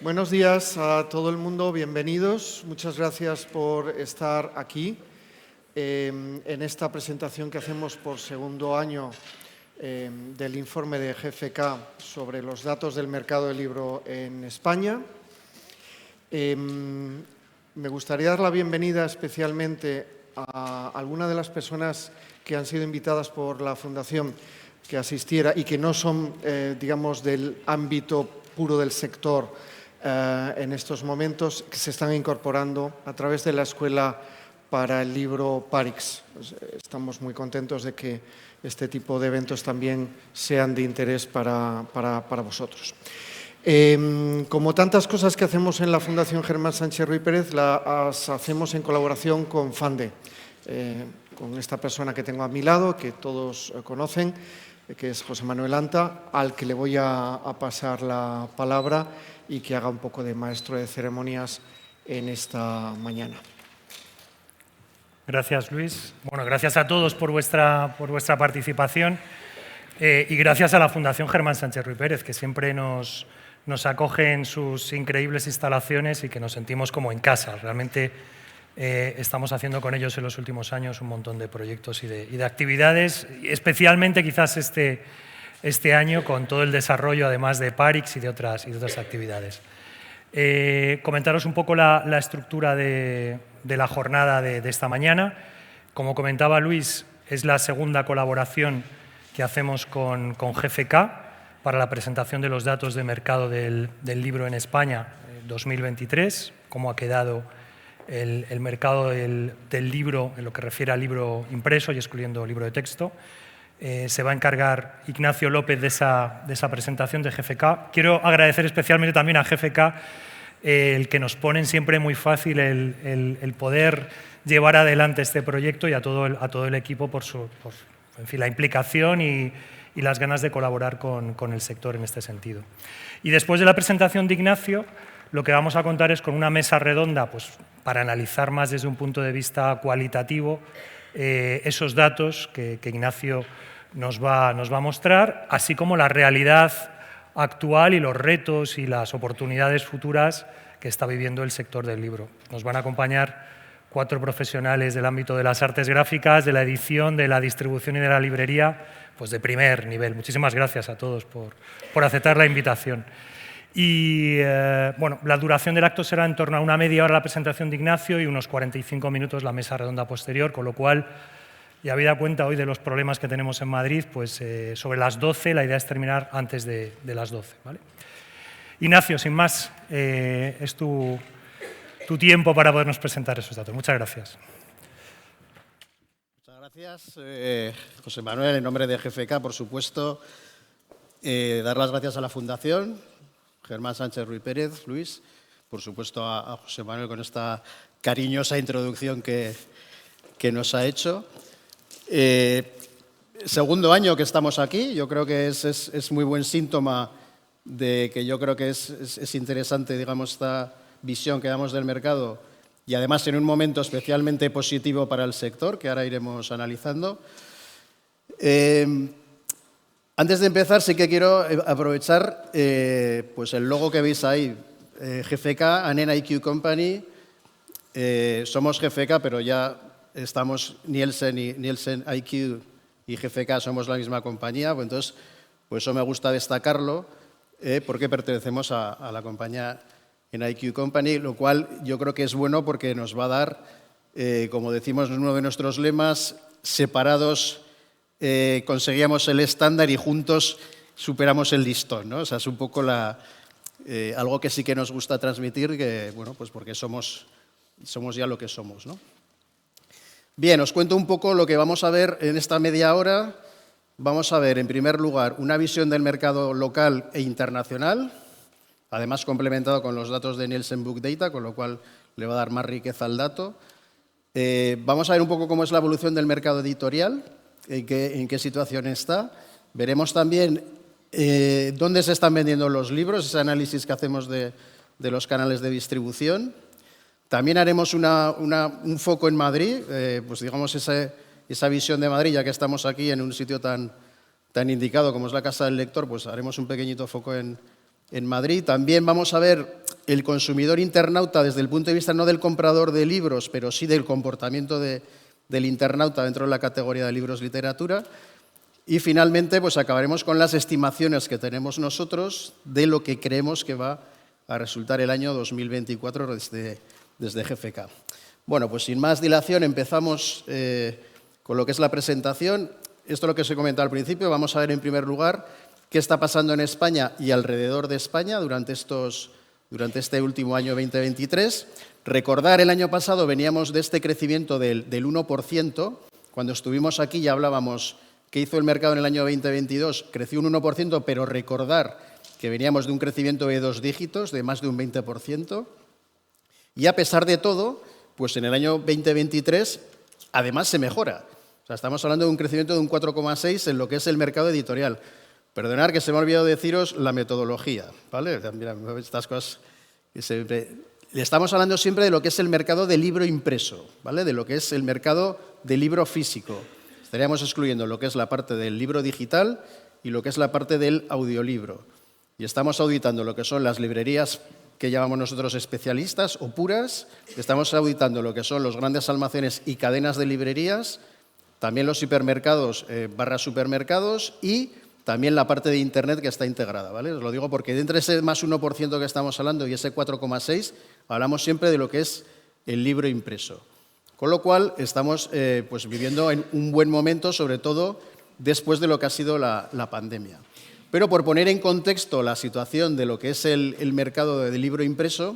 Buenos días a todo el mundo, bienvenidos. Muchas gracias por estar aquí en esta presentación que hacemos por segundo año del informe de GfK sobre los datos del mercado del libro en España. Me gustaría dar la bienvenida especialmente a algunas de las personas que han sido invitadas por la Fundación que asistiera y que no son, digamos, del ámbito puro del sector en estos momentos, que se están incorporando a través de la Escuela para el Libro Parix. Pues, estamos muy contentos de que este tipo de eventos también sean de interés para vosotros. Como tantas cosas que hacemos en la Fundación Germán Sánchez Ruy Pérez, las hacemos en colaboración con FANDE, con esta persona que tengo a mi lado, que todos conocen, que es José Manuel Anta, al que le voy a pasar la palabra y que haga un poco de maestro de ceremonias en esta mañana. Gracias, Luis. Bueno, gracias a todos por vuestra participación y gracias a la Fundación Germán Sánchez Ruy Pérez, que siempre nos acoge en sus increíbles instalaciones y que nos sentimos como en casa. Realmente estamos haciendo con ellos en los últimos años un montón de proyectos y de actividades, especialmente quizás este año con todo el desarrollo, además de Parix y de otras actividades. Comentaros un poco la estructura de la jornada de esta mañana. Como comentaba Luis, es la segunda colaboración que hacemos con GfK para la presentación de los datos de mercado del libro en España 2023, cómo ha quedado el mercado del libro en lo que refiere al libro impreso y excluyendo libro de texto. Se va a encargar Ignacio López de esa presentación de GfK. Quiero agradecer especialmente también a GfK el que nos ponen siempre muy fácil el poder llevar adelante este proyecto y a todo el equipo por en fin, la implicación y las ganas de colaborar con el sector en este sentido. Y después de la presentación de Ignacio, lo que vamos a contar es con una mesa redonda pues, para analizar más desde un punto de vista cualitativo esos datos que Ignacio nos va a mostrar, así como la realidad actual y los retos y las oportunidades futuras que está viviendo el sector del libro. Nos van a acompañar 4 profesionales del ámbito de las artes gráficas, de la edición, de la distribución y de la librería, pues de primer nivel. Muchísimas gracias a todos por aceptar la invitación. Y bueno, la duración del acto será en torno a una media hora la presentación de Ignacio y unos 45 minutos la mesa redonda posterior, con lo cual, y habida cuenta hoy de los problemas que tenemos en Madrid, pues sobre las 12 la idea es terminar antes de las 12. ¿Vale? Ignacio, sin más, es tu tiempo para podernos presentar esos datos. Muchas gracias. Muchas gracias, José Manuel, en nombre de GfK, por supuesto. Dar las gracias a la Fundación Germán Sánchez Ruy Pérez, Luis, por supuesto a José Manuel con esta cariñosa introducción que nos ha hecho. Segundo año que estamos aquí, yo creo que es muy buen síntoma de que yo creo que es interesante, digamos, esta visión que damos del mercado y además en un momento especialmente positivo para el sector, que ahora iremos analizando. Antes de empezar, sí que quiero aprovechar pues el logo que veis ahí, GfK, Anen IQ Company. Somos GfK, pero ya estamos Nielsen IQ y GfK somos la misma compañía. Pues entonces, pues eso me gusta destacarlo, porque pertenecemos a la compañía en IQ Company, lo cual yo creo que es bueno porque nos va a dar, como decimos en uno de nuestros lemas, separados conseguíamos el estándar y juntos superamos el listón, ¿no? O sea, es un poco algo que sí que nos gusta transmitir, que, bueno, pues porque somos ya lo que somos, ¿no? Bien, os cuento un poco lo que vamos a ver en esta media hora. Vamos a ver, en primer lugar, una visión del mercado local e internacional, además complementado con los datos de Nielsen Book Data, con lo cual le va a dar más riqueza al dato. Vamos a ver un poco cómo es la evolución del mercado editorial, en qué situación está. Veremos también dónde se están vendiendo los libros, ese análisis que hacemos de los canales de distribución. También haremos un foco en Madrid, pues digamos esa visión de Madrid, ya que estamos aquí en un sitio tan indicado como es la Casa del Lector, pues haremos un pequeñito foco en Madrid. También vamos a ver el consumidor internauta desde el punto de vista no del comprador de libros, pero sí del comportamiento del internauta dentro de la categoría de libros literatura. Y finalmente, pues acabaremos con las estimaciones que tenemos nosotros de lo que creemos que va a resultar el año 2024 desde GFK. Bueno, pues sin más dilación empezamos con lo que es la presentación. Esto es lo que os he comentado al principio. Vamos a ver en primer lugar qué está pasando en España y alrededor de España durante este último año 2023. Recordar, el año pasado veníamos de este crecimiento del 1%. Cuando estuvimos aquí ya hablábamos qué hizo el mercado en el año 2022. Creció un 1%, pero recordar que veníamos de un crecimiento de 2 dígitos, de más de un 20%. Y a pesar de todo, pues en el año 2023 además se mejora. O sea, estamos hablando de un crecimiento de un 4,6 en lo que es el mercado editorial. Perdonad que se me ha olvidado deciros la metodología, ¿vale? Mira, estas cosas que siempre... Estamos hablando siempre de lo que es el mercado de libro impreso, ¿vale? De lo que es el mercado de libro físico. Estaríamos excluyendo lo que es la parte del libro digital y lo que es la parte del audiolibro. Y estamos auditando lo que son las librerías que llamamos nosotros especialistas o puras, estamos auditando lo que son los grandes almacenes y cadenas de librerías, también los hipermercados / supermercados y también la parte de Internet que está integrada, ¿vale? Os lo digo porque entre ese más 1% que estamos hablando y ese 4,6 hablamos siempre de lo que es el libro impreso. Con lo cual estamos pues viviendo en un buen momento, sobre todo después de lo que ha sido la pandemia. Pero por poner en contexto la situación de lo que es el mercado del libro impreso,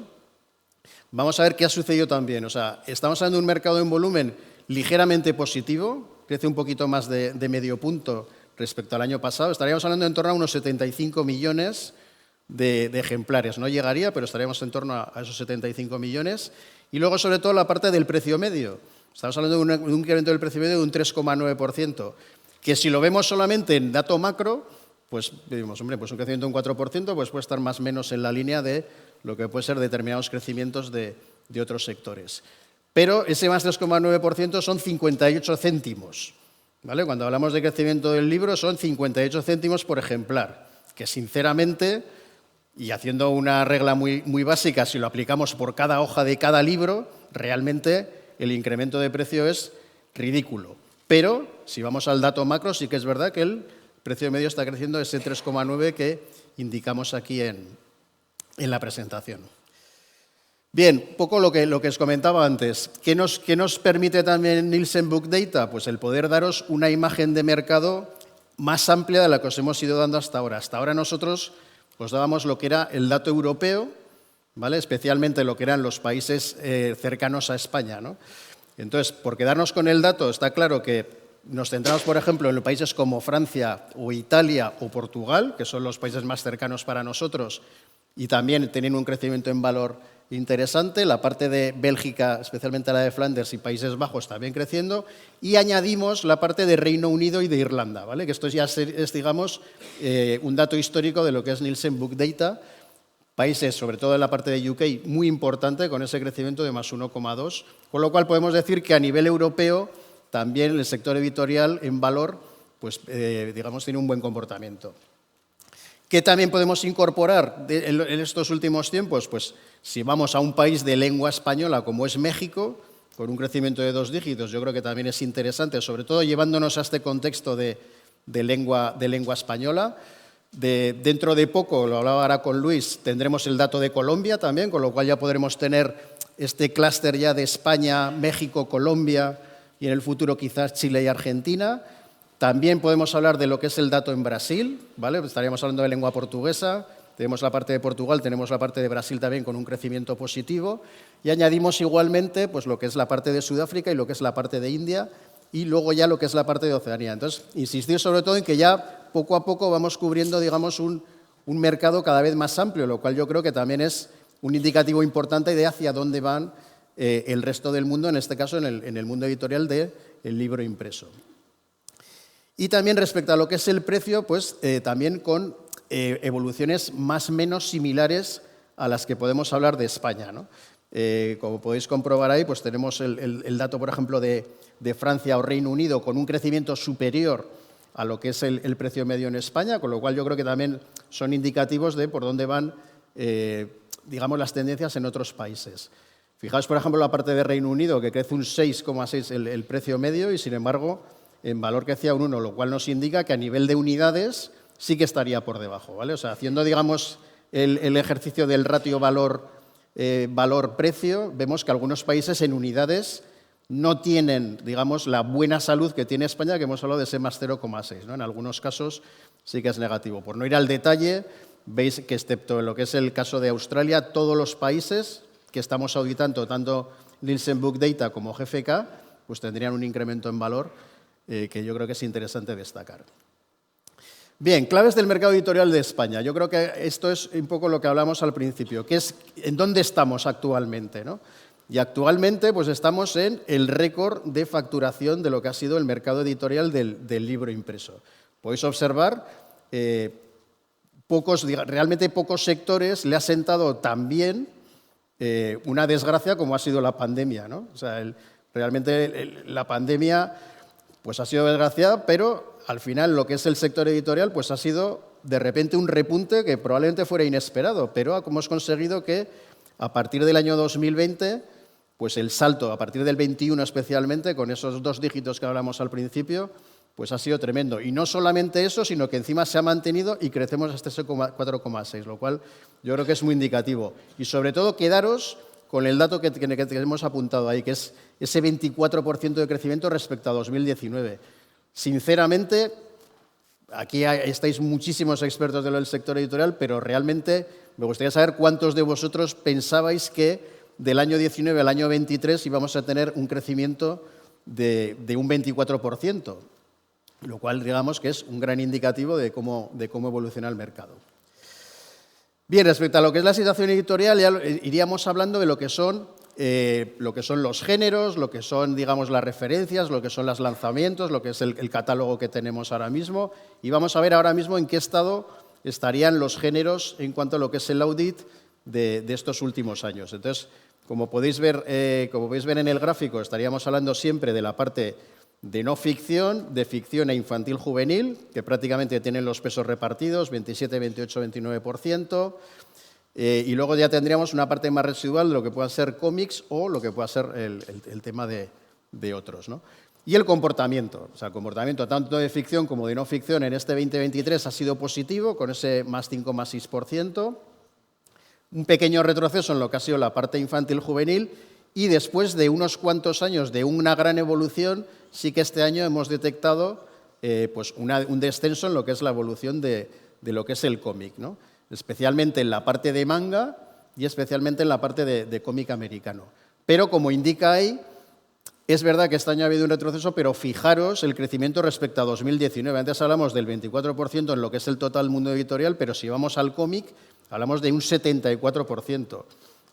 vamos a ver qué ha sucedido también. O sea, estamos hablando de un mercado en volumen ligeramente positivo, crece un poquito más de medio punto respecto al año pasado. Estaríamos hablando en torno a unos 75 millones de ejemplares. No llegaría, pero estaríamos en torno a esos 75 millones. Y luego, sobre todo, la parte del precio medio. Estamos hablando de un incremento del precio medio de un 3,9%, que si lo vemos solamente en dato macro, pues decimos, hombre, pues un crecimiento de un 4%, pues puede estar más o menos en la línea de lo que puede ser determinados crecimientos de otros sectores. Pero ese más 3,9% son 58 céntimos. ¿Vale? Cuando hablamos de crecimiento del libro son 58 céntimos por ejemplar, que sinceramente, y haciendo una regla muy básica, si lo aplicamos por cada hoja de cada libro, realmente el incremento de precio es ridículo. Pero si vamos al dato macro, sí que es verdad que el precio medio está creciendo ese 3,9 que indicamos aquí en la presentación. Bien, un poco lo que os comentaba antes. ¿Qué nos permite también Nielsen Book Data? Pues el poder daros una imagen de mercado más amplia de la que os hemos ido dando hasta ahora. Hasta ahora nosotros os dábamos lo que era el dato europeo, ¿vale? Especialmente lo que eran los países cercanos a España, ¿no? Entonces, por quedarnos con el dato, está claro que nos centramos, por ejemplo, en los países como Francia o Italia o Portugal, que son los países más cercanos para nosotros y también tienen un crecimiento en valor interesante. La parte de Bélgica, especialmente la de Flandes y Países Bajos, también creciendo. Y añadimos la parte de Reino Unido y de Irlanda, ¿vale? Que esto ya es digamos, un dato histórico de lo que es Nielsen Book Data. Países, sobre todo en la parte de UK, muy importante, con ese crecimiento de más 1,2. Con lo cual podemos decir que a nivel europeo también el sector editorial en valor, pues, digamos, tiene un buen comportamiento. ¿Qué también podemos incorporar en estos últimos tiempos? Pues si vamos a un país de lengua española como es México, con un crecimiento de 2 dígitos, yo creo que también es interesante, sobre todo llevándonos a este contexto de lengua española. Dentro de poco, lo hablaba ahora con Luis, tendremos el dato de Colombia también, con lo cual ya podremos tener este clúster ya de España, México, Colombia y en el futuro quizás Chile y Argentina. También podemos hablar de lo que es el dato en Brasil, ¿vale? Estaríamos hablando de lengua portuguesa, tenemos la parte de Portugal, tenemos la parte de Brasil también con un crecimiento positivo y añadimos igualmente pues, lo que es la parte de Sudáfrica y lo que es la parte de India y luego ya lo que es la parte de Oceanía. Entonces, insistir sobre todo en que ya poco a poco vamos cubriendo, digamos, un mercado cada vez más amplio, lo cual yo creo que también es un indicativo importante de hacia dónde van el resto del mundo, en este caso en el mundo editorial del libro impreso. Y también respecto a lo que es el precio, pues también con evoluciones más o menos similares a las que podemos hablar de España, ¿no? Como podéis comprobar ahí, pues tenemos el dato, por ejemplo, de Francia o Reino Unido con un crecimiento superior a lo que es el precio medio en España, con lo cual yo creo que también son indicativos de por dónde van digamos, las tendencias en otros países. Fijaos, por ejemplo, la parte de Reino Unido, que crece un 6,6 el precio medio y, sin embargo, en valor crecía un 1, lo cual nos indica que a nivel de unidades sí que estaría por debajo, ¿vale? O sea, haciendo, digamos, el ejercicio del ratio valor-precio, vemos que algunos países en unidades no tienen, digamos, la buena salud que tiene España, que hemos hablado de ese más 0,6, ¿no? En algunos casos sí que es negativo. Por no ir al detalle, veis que excepto en lo que es el caso de Australia, todos los países que estamos auditando, tanto Nielsen Book Data como GfK, pues tendrían un incremento en valor que yo creo que es interesante destacar. Bien, claves del mercado editorial de España. Yo creo que esto es un poco lo que hablamos al principio, que es en dónde estamos actualmente, ¿no? Y actualmente pues estamos en el récord de facturación de lo que ha sido el mercado editorial del libro impreso. Podéis observar, realmente pocos sectores le ha sentado tan bien una desgracia como ha sido la pandemia, ¿no? O sea, realmente la pandemia pues ha sido desgraciada, pero al final lo que es el sector editorial pues ha sido de repente un repunte que probablemente fuera inesperado, pero hemos conseguido que a partir del año 2020, pues el salto, a partir del 21 especialmente, con esos 2 dígitos que hablamos al principio, pues ha sido tremendo. Y no solamente eso, sino que encima se ha mantenido y crecemos hasta ese 4,6, lo cual yo creo que es muy indicativo. Y sobre todo quedaros con el dato que hemos apuntado ahí, que es ese 24% de crecimiento respecto a 2019. Sinceramente, aquí estáis muchísimos expertos del sector editorial, pero realmente me gustaría saber cuántos de vosotros pensabais que del año 19 al año 23 íbamos a tener un crecimiento de un 24%, lo cual digamos que es un gran indicativo de cómo evoluciona el mercado. Bien, respecto a lo que es la situación editorial, ya iríamos hablando de lo que son los géneros, lo que son, digamos, las referencias, lo que son los lanzamientos, lo que es el catálogo que tenemos ahora mismo. Y vamos a ver ahora mismo en qué estado estarían los géneros en cuanto a lo que es el audit de estos últimos años. Entonces, como podéis ver en el gráfico, estaríamos hablando siempre de la parte de no ficción, de ficción e infantil juvenil, que prácticamente tienen los pesos repartidos, 27, 28, 29%. Y luego ya tendríamos una parte más residual de lo que puedan ser cómics o lo que pueda ser el tema de otros, ¿no? Y el comportamiento, o sea, el comportamiento tanto de ficción como de no ficción en este 2023 ha sido positivo, con ese más 5,6%. Un pequeño retroceso en lo que ha sido la parte infantil juvenil y después de unos cuantos años de una gran evolución, sí que este año hemos detectado pues un descenso en lo que es la evolución de lo que es el cómic, ¿no? Especialmente en la parte de manga y especialmente en la parte de cómic americano. Pero, como indica ahí, es verdad que este año ha habido un retroceso, pero fijaros el crecimiento respecto a 2019. Antes hablamos del 24% en lo que es el total mundo editorial, pero si vamos al cómic, hablamos de un 74%.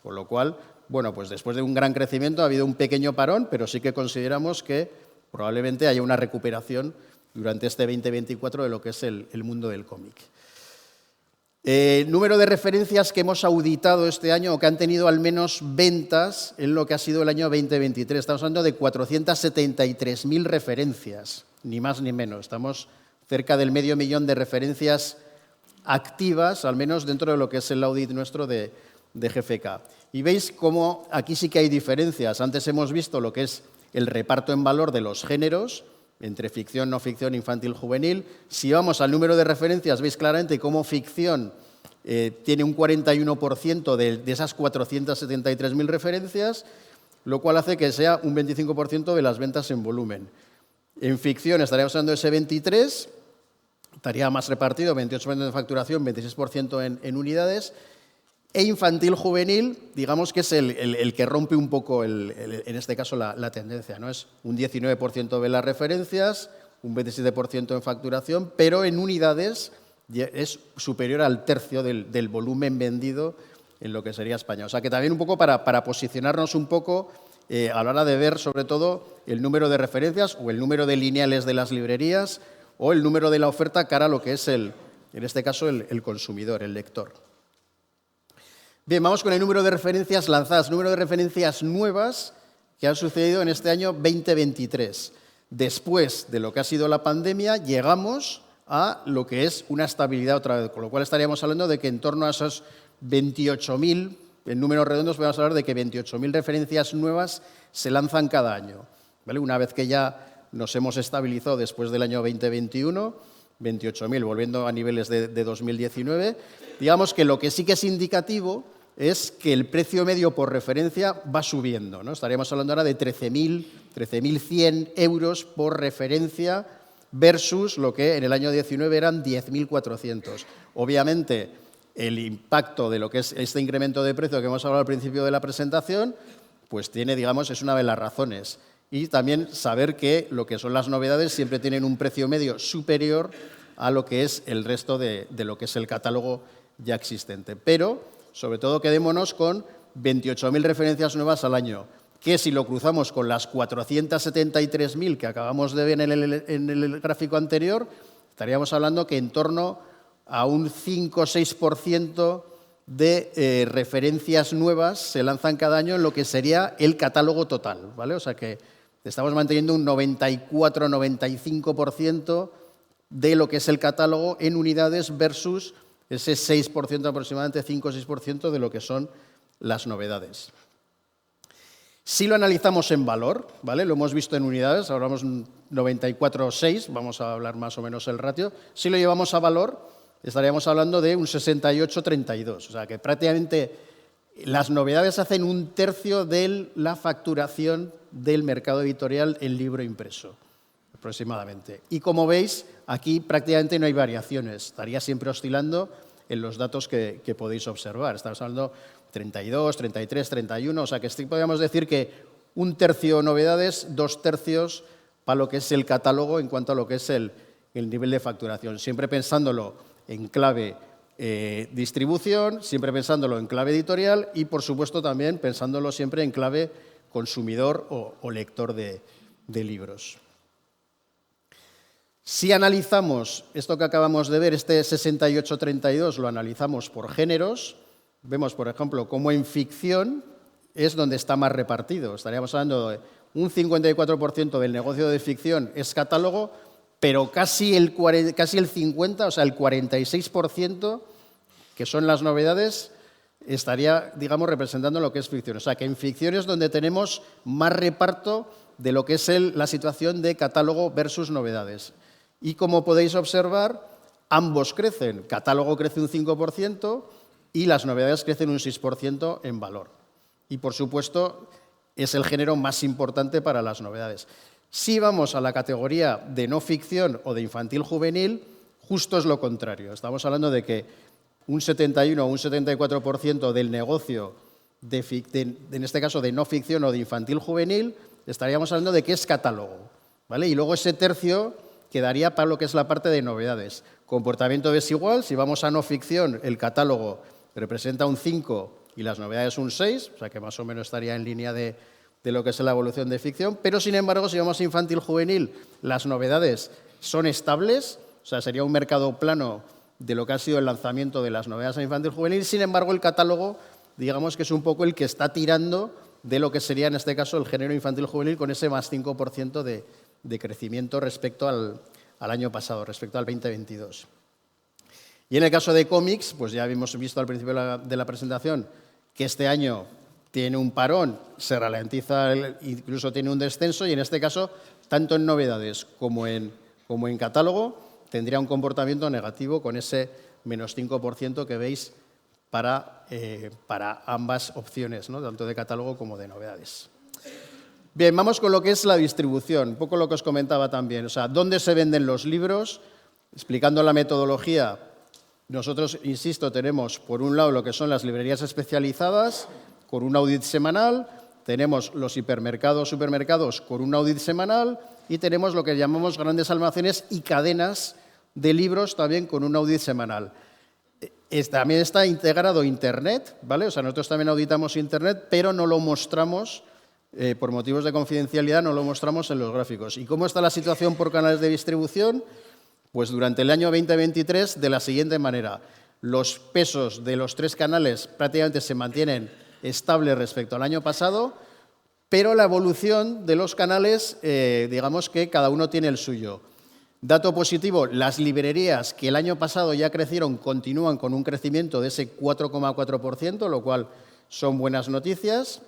Con lo cual, bueno, pues después de un gran crecimiento ha habido un pequeño parón, pero sí que consideramos que probablemente haya una recuperación durante este 2024 de lo que es el mundo del cómic. Número de referencias que hemos auditado este año o que han tenido al menos ventas en lo que ha sido el año 2023. Estamos hablando de 473.000 referencias, ni más ni menos. Estamos cerca del 500.000 de referencias activas, al menos dentro de lo que es el audit nuestro de GfK. Y veis cómo aquí sí que hay diferencias. Antes hemos visto lo que es el reparto en valor de los géneros, entre ficción, no ficción, infantil, juvenil. Si vamos al número de referencias, veis claramente cómo ficción tiene un 41% de esas 473.000 referencias, lo cual hace que sea un 25% de las ventas en volumen. En ficción estaríamos hablando de ese 23%, estaría más repartido, 28% de facturación, 26% en unidades. E infantil juvenil, digamos que es el que rompe un poco, en este caso, la tendencia, ¿no? Es un 19% de las referencias, un 27% en facturación, pero en unidades es superior al tercio del volumen vendido en lo que sería España. O sea que también un poco para posicionarnos un poco a la hora de ver, sobre todo, el número de referencias o el número de lineales de las librerías o el número de la oferta cara a lo que es, en este caso, el consumidor, el lector. Bien, vamos con el número de referencias lanzadas, número de referencias nuevas que han sucedido en este año 2023. Después de lo que ha sido la pandemia, llegamos a lo que es una estabilidad otra vez, con lo cual estaríamos hablando de que en torno a esos 28.000 en números redondos podemos hablar de que 28.000 referencias nuevas se lanzan cada año, ¿vale? Una vez que ya nos hemos estabilizado después del año 2021, 28.000, volviendo a niveles de 2019, digamos que lo que sí que es indicativo es que el precio medio por referencia va subiendo, ¿no? Estaríamos hablando ahora de 13.100 euros por referencia versus lo que en el año 19 eran 10.400. Obviamente, el impacto de lo que es este incremento de precio que hemos hablado al principio de la presentación, pues tiene, digamos, es una de las razones. Y también saber que lo que son las novedades siempre tienen un precio medio superior a lo que es el resto de lo que es el catálogo ya existente. Pero, sobre todo, quedémonos con 28.000 referencias nuevas al año, que si lo cruzamos con las 473.000 que acabamos de ver en el gráfico anterior, estaríamos hablando que en torno a un 5 o 6% de referencias nuevas se lanzan cada año en lo que sería el catálogo total, ¿vale? O sea que estamos manteniendo un 94-95% de lo que es el catálogo en unidades versus ese 6% aproximadamente, 5 o 6% de lo que son las novedades. Si lo analizamos en valor, ¿vale? Lo hemos visto en unidades, ahora vamos 94,6, vamos a hablar más o menos el ratio. Si lo llevamos a valor, estaríamos hablando de un 68,32, o sea que prácticamente las novedades hacen un tercio de la facturación del mercado editorial en libro impreso, aproximadamente. Y como veis, aquí prácticamente no hay variaciones, estaría siempre oscilando en los datos que podéis observar. Estamos hablando 32, 33, 31, o sea que podríamos decir que un tercio novedades, 2 tercios para lo que es el catálogo en cuanto a lo que es el nivel de facturación. Siempre pensándolo en clave distribución, siempre pensándolo en clave editorial y, por supuesto, también pensándolo siempre en clave consumidor o lector de libros. Si analizamos esto que acabamos de ver, este 68-32, lo analizamos por géneros, vemos, por ejemplo, cómo en ficción es donde está más repartido. Estaríamos hablando de un 54% del negocio de ficción es catálogo, pero casi el 50%, o sea, el 46%, que son las novedades, estaría, digamos, representando lo que es ficción. O sea, que en ficción es donde tenemos más reparto de lo que es la situación de catálogo versus novedades. Y como podéis observar, ambos crecen. Catálogo crece un 5% y las novedades crecen un 6% en valor. Y, por supuesto, es el género más importante para las novedades. Si vamos a la categoría de no ficción o de infantil juvenil, justo es lo contrario. Estamos hablando de que un 71 o un 74% del negocio, en este caso de no ficción o de infantil juvenil, estaríamos hablando de que es catálogo, ¿vale? Y luego ese tercio quedaría para lo que es la parte de novedades. Comportamiento desigual, si vamos a no ficción, el catálogo representa un 5 y las novedades un 6, o sea que más o menos estaría en línea de lo que es la evolución de ficción, pero sin embargo, si vamos a infantil juvenil, las novedades son estables, o sea, sería un mercado plano de lo que ha sido el lanzamiento de las novedades a infantil juvenil, sin embargo, el catálogo, digamos que es un poco el que está tirando de lo que sería, en este caso, el género infantil juvenil con ese más 5% de crecimiento respecto al año pasado, respecto al 2022. Y en el caso de cómics, pues ya habíamos visto al principio de la presentación que este año tiene un parón, se ralentiza, incluso tiene un descenso, y en este caso, tanto en novedades como en catálogo, tendría un comportamiento negativo con ese menos 5% que veis para ambas opciones, ¿no? Tanto de catálogo como de novedades. Bien, vamos con lo que es la distribución, un poco lo que os comentaba también. O sea, ¿dónde se venden los libros? Explicando la metodología, nosotros, insisto, tenemos por un lado lo que son las librerías especializadas, con un audit semanal, tenemos los hipermercados, supermercados con un audit semanal y tenemos lo que llamamos grandes almacenes y cadenas de libros también con un audit semanal. También está integrado Internet, ¿vale? O sea, nosotros también auditamos Internet, pero no lo mostramos, por motivos de confidencialidad, no lo mostramos en los gráficos. ¿Y cómo está la situación por canales de distribución? Pues durante el año 2023, de la siguiente manera. Los pesos de los 3 canales prácticamente se mantienen estables respecto al año pasado, pero la evolución de los canales, digamos que cada uno tiene el suyo. Dato positivo, las librerías que el año pasado ya crecieron continúan con un crecimiento de ese 4,4%, lo cual son buenas noticias.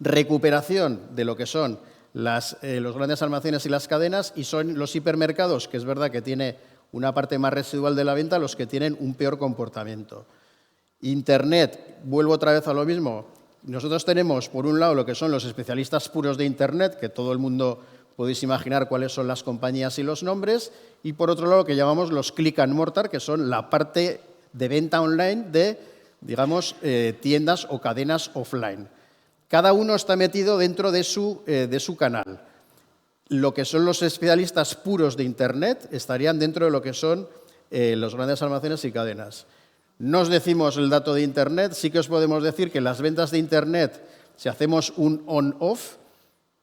Recuperación de lo que son los grandes almacenes y las cadenas, y son los hipermercados, que es verdad que tiene una parte más residual de la venta, los que tienen un peor comportamiento. Internet, vuelvo otra vez a lo mismo. Nosotros tenemos, por un lado, lo que son los especialistas puros de Internet, que todo el mundo podéis imaginar cuáles son las compañías y los nombres, y por otro lado, lo que llamamos los click and mortar, que son la parte de venta online de, digamos, tiendas o cadenas offline. Cada uno está metido dentro de su canal. Lo que son los especialistas puros de Internet estarían dentro de lo que son los grandes almacenes y cadenas. No os decimos el dato de Internet, sí que os podemos decir que las ventas de Internet, si hacemos un on-off,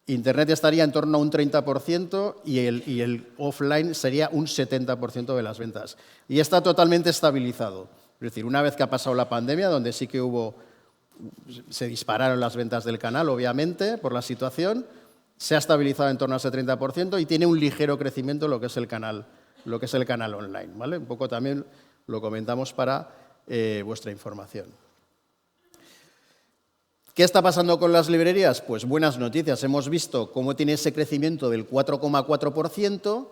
Internet estaría en torno a un 30% y el offline sería un 70% de las ventas. Y está totalmente estabilizado. Es decir, una vez que ha pasado la pandemia, donde sí que se dispararon las ventas del canal, obviamente, por la situación, se ha estabilizado en torno a ese 30% y tiene un ligero crecimiento lo que es el canal online, ¿vale? Un poco también lo comentamos para vuestra información. ¿Qué está pasando con las librerías? Pues buenas noticias. Hemos visto cómo tiene ese crecimiento del 4,4%,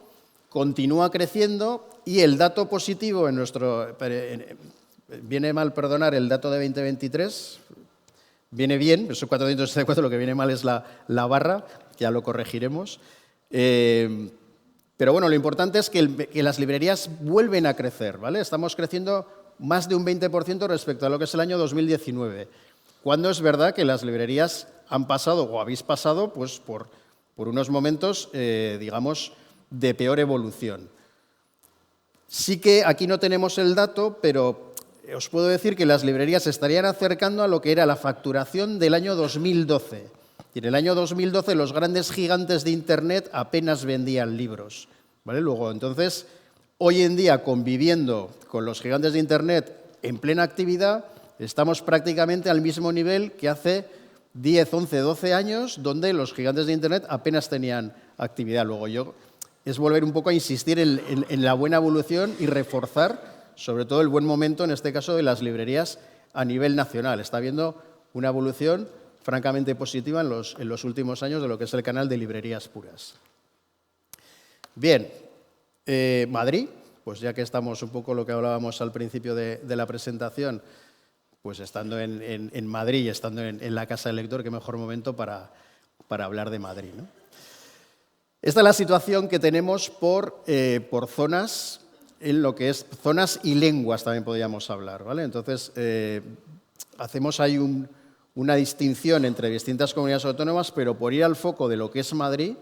continúa creciendo y el dato positivo en nuestro... Viene mal, perdonar, el dato de 2023, viene bien, es 464, lo que viene mal es la barra, que ya lo corregiremos. Pero bueno, lo importante es que las librerías vuelven a crecer, ¿vale? Estamos creciendo más de un 20% respecto a lo que es el año 2019, cuando es verdad que las librerías han pasado, o habéis pasado, pues por unos momentos, digamos, de peor evolución. Sí que aquí no tenemos el dato, pero os puedo decir que las librerías se estarían acercando a lo que era la facturación del año 2012. Y en el año 2012 los grandes gigantes de Internet apenas vendían libros, ¿vale? Luego, entonces, hoy en día, conviviendo con los gigantes de Internet en plena actividad, estamos prácticamente al mismo nivel que hace 10, 11, 12 años, donde los gigantes de Internet apenas tenían actividad. Luego, es volver un poco a insistir en la buena evolución y reforzar sobre todo el buen momento, en este caso, de las librerías a nivel nacional. Está habiendo una evolución francamente positiva en los últimos años de lo que es el canal de librerías puras. Bien, Madrid, pues ya que estamos un poco lo que hablábamos al principio de la presentación, pues estando en Madrid y estando en la Casa del Lector, qué mejor momento para hablar de Madrid, ¿no? Esta es la situación que tenemos por zonas, en lo que es zonas y lenguas también podríamos hablar, ¿vale? Entonces, hacemos ahí una distinción entre distintas comunidades autónomas, pero por ir al foco de lo que es Madrid,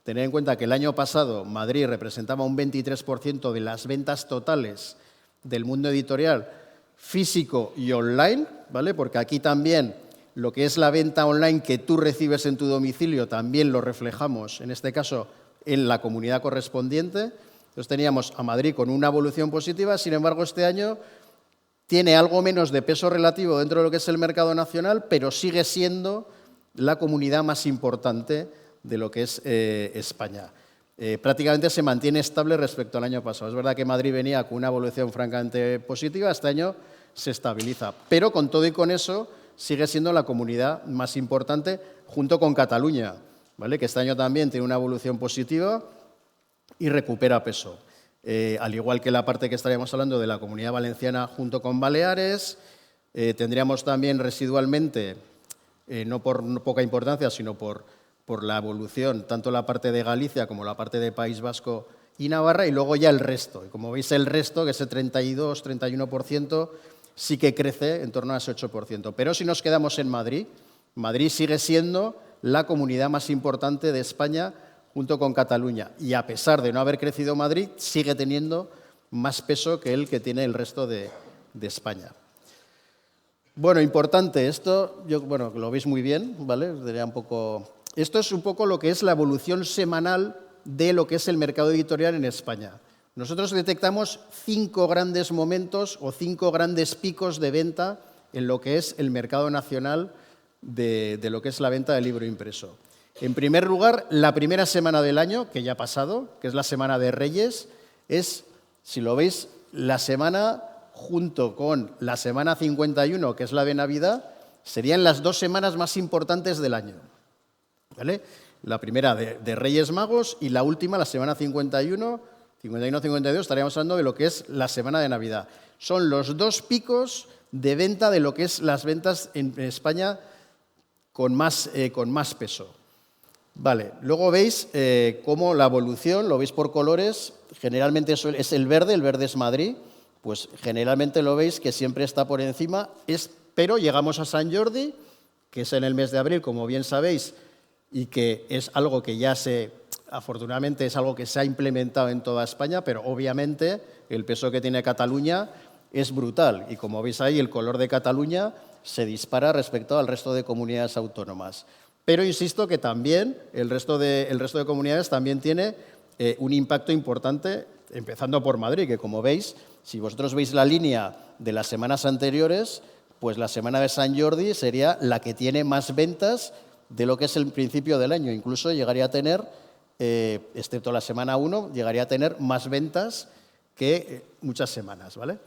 tener en cuenta que el año pasado Madrid representaba un 23% de las ventas totales del mundo editorial físico y online, ¿vale? Porque aquí también lo que es la venta online que tú recibes en tu domicilio también lo reflejamos, en este caso, en la comunidad correspondiente. Entonces teníamos a Madrid con una evolución positiva, sin embargo este año tiene algo menos de peso relativo dentro de lo que es el mercado nacional, pero sigue siendo la comunidad más importante de lo que es España. Prácticamente se mantiene estable respecto al año pasado. Es verdad que Madrid venía con una evolución francamente positiva, este año se estabiliza, pero con todo y con eso sigue siendo la comunidad más importante junto con Cataluña, ¿vale? Que este año también tiene una evolución positiva y recupera peso. Al igual que la parte que estaríamos hablando de la Comunidad Valenciana junto con Baleares, tendríamos también residualmente, no por poca importancia, sino por la evolución, tanto la parte de Galicia como la parte de País Vasco y Navarra, y luego ya el resto. Y como veis, el resto, que ese 32-31%, sí que crece en torno a ese 8%. Pero si nos quedamos en Madrid, Madrid sigue siendo la comunidad más importante de España junto con Cataluña. Y a pesar de no haber crecido Madrid, sigue teniendo más peso que el que tiene el resto de España. Bueno, importante esto, bueno, lo veis muy bien, ¿vale? Esto es un poco lo que es la evolución semanal de lo que es el mercado editorial en España. Nosotros detectamos 5 grandes momentos o 5 grandes picos de venta en lo que es el mercado nacional de lo que es la venta de libro impreso. En primer lugar, la primera semana del año, que ya ha pasado, que es la semana de Reyes, es, si lo veis, la semana junto con la semana 51, que es la de Navidad, serían las 2 semanas más importantes del año, ¿vale? La primera de Reyes Magos y la última, la semana 51-52, estaríamos hablando de lo que es la semana de Navidad. Son los 2 picos de venta de lo que es las ventas en España con más peso. Vale, luego veis cómo la evolución, lo veis por colores, generalmente es el verde es Madrid, pues generalmente lo veis que siempre está por encima, pero llegamos a Sant Jordi, que es en el mes de abril, como bien sabéis, y que es algo que afortunadamente es algo que se ha implementado en toda España, pero obviamente el peso que tiene Cataluña es brutal, y como veis ahí, el color de Cataluña se dispara respecto al resto de comunidades autónomas. Pero insisto que también el resto de comunidades también tiene un impacto importante, empezando por Madrid, que como veis, si vosotros veis la línea de las semanas anteriores, pues la semana de Sant Jordi sería la que tiene más ventas de lo que es el principio del año. Incluso llegaría a tener, excepto la semana 1, llegaría a tener más ventas que muchas semanas, ¿vale?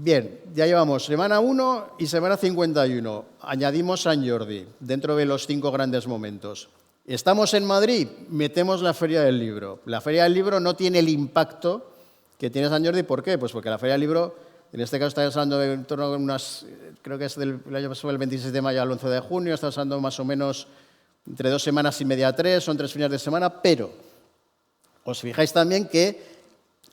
Bien, ya llevamos semana 1 y semana 51. Añadimos Sant Jordi dentro de los 5 grandes momentos. Estamos en Madrid, metemos la Feria del Libro. La Feria del Libro no tiene el impacto que tiene Sant Jordi. ¿Por qué? Pues porque la Feria del Libro, en este caso, está hablando de en torno a unas, creo que es del año pasado, el 26 de mayo al 11 de junio, está hablando más o menos entre 2 semanas y media a 3, son 3 fines de semana, pero os fijáis también que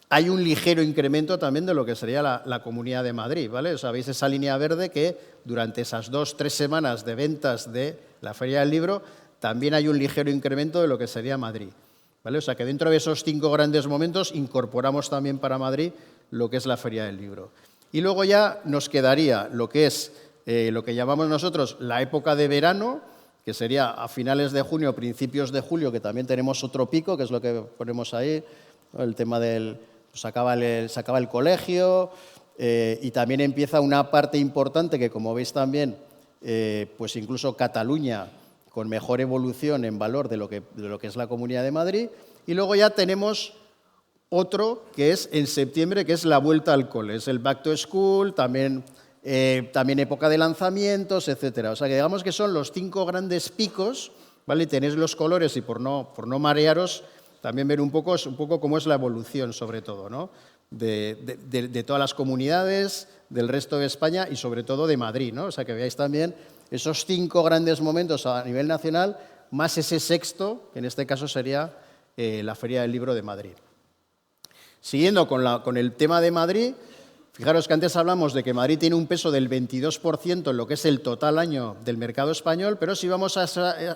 hay un ligero incremento también de lo que sería la Comunidad de Madrid, ¿vale? O sea, veis esa línea verde que durante esas 2-3 semanas de ventas de la Feria del Libro también hay un ligero incremento de lo que sería Madrid, ¿vale? O sea, que dentro de esos 5 grandes momentos incorporamos también para Madrid lo que es la Feria del Libro. Y luego ya nos quedaría lo que es lo que llamamos nosotros la época de verano, que sería a finales de junio, principios de julio, que también tenemos otro pico, que es lo que ponemos ahí, ¿no? El tema del... Se acaba el colegio y también empieza una parte importante que, como veis también, pues incluso Cataluña con mejor evolución en valor de lo que es la Comunidad de Madrid. Y luego ya tenemos otro que es en septiembre, que es la vuelta al cole, es el back to school, también época de lanzamientos, etcétera. O sea, que digamos que son los 5 grandes picos, ¿vale? Tenéis los colores y por no marearos, también ver un poco cómo es la evolución, sobre todo, ¿no? de todas las comunidades, del resto de España y sobre todo de Madrid, ¿no? O sea, que veáis también esos 5 grandes momentos a nivel nacional, más ese sexto, que en este caso sería la Feria del Libro de Madrid. Siguiendo con el tema de Madrid, fijaros que antes hablamos de que Madrid tiene un peso del 22% en lo que es el total año del mercado español, pero si vamos a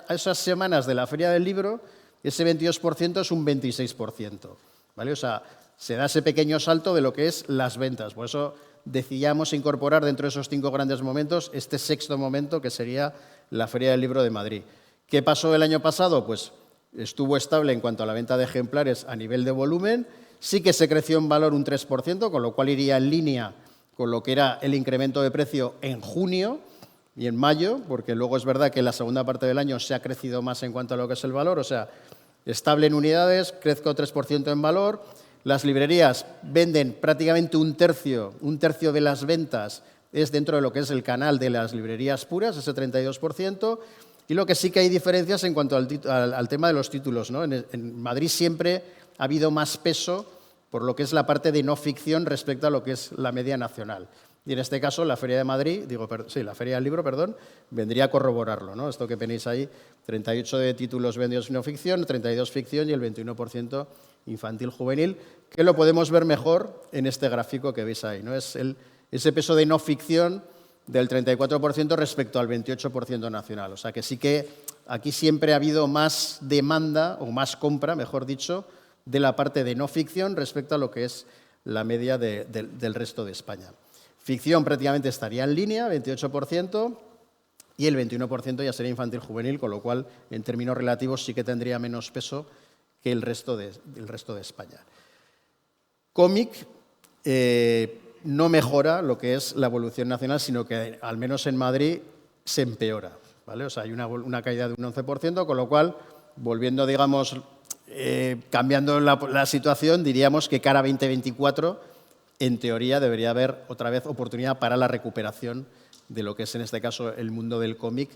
esas semanas de la Feria del Libro, ese 22% es un 26%, ¿vale? O sea, se da ese pequeño salto de lo que es las ventas. Por eso decidíamos incorporar dentro de esos 5 grandes momentos este sexto momento, que sería la Feria del Libro de Madrid. ¿Qué pasó el año pasado? Pues estuvo estable en cuanto a la venta de ejemplares a nivel de volumen, sí que se creció en valor un 3%, con lo cual iría en línea con lo que era el incremento de precio en junio y en mayo, porque luego es verdad que en la segunda parte del año se ha crecido más en cuanto a lo que es el valor, o sea, estable en unidades, crezco 3% en valor. Las librerías venden prácticamente un tercio de las ventas es dentro de lo que es el canal de las librerías puras, ese 32%, y lo que sí que hay diferencias en cuanto al tema de los títulos, ¿no? En Madrid siempre ha habido más peso por lo que es la parte de no ficción respecto a lo que es la media nacional. Y en este caso, la Feria de Madrid, la Feria del Libro, vendría a corroborarlo, ¿no? Esto que tenéis ahí, 38 de títulos vendidos no ficción, 32 ficción y el 21% infantil juvenil, que lo podemos ver mejor en este gráfico que veis ahí, ¿no? Es ese peso de no ficción del 34% respecto al 28% nacional. O sea que sí que aquí siempre ha habido más demanda, o más compra, mejor dicho, de la parte de no ficción respecto a lo que es la media del resto de España. Ficción prácticamente estaría en línea, 28%, y el 21% ya sería infantil juvenil, con lo cual, en términos relativos, sí que tendría menos peso que el resto de España. Cómic no mejora lo que es la evolución nacional, sino que, al menos en Madrid, se empeora, ¿vale? O sea, hay una caída de un 11%, con lo cual, volviendo, digamos, cambiando la situación, diríamos que cara a 2024, en teoría debería haber otra vez oportunidad para la recuperación de lo que es en este caso el mundo del cómic,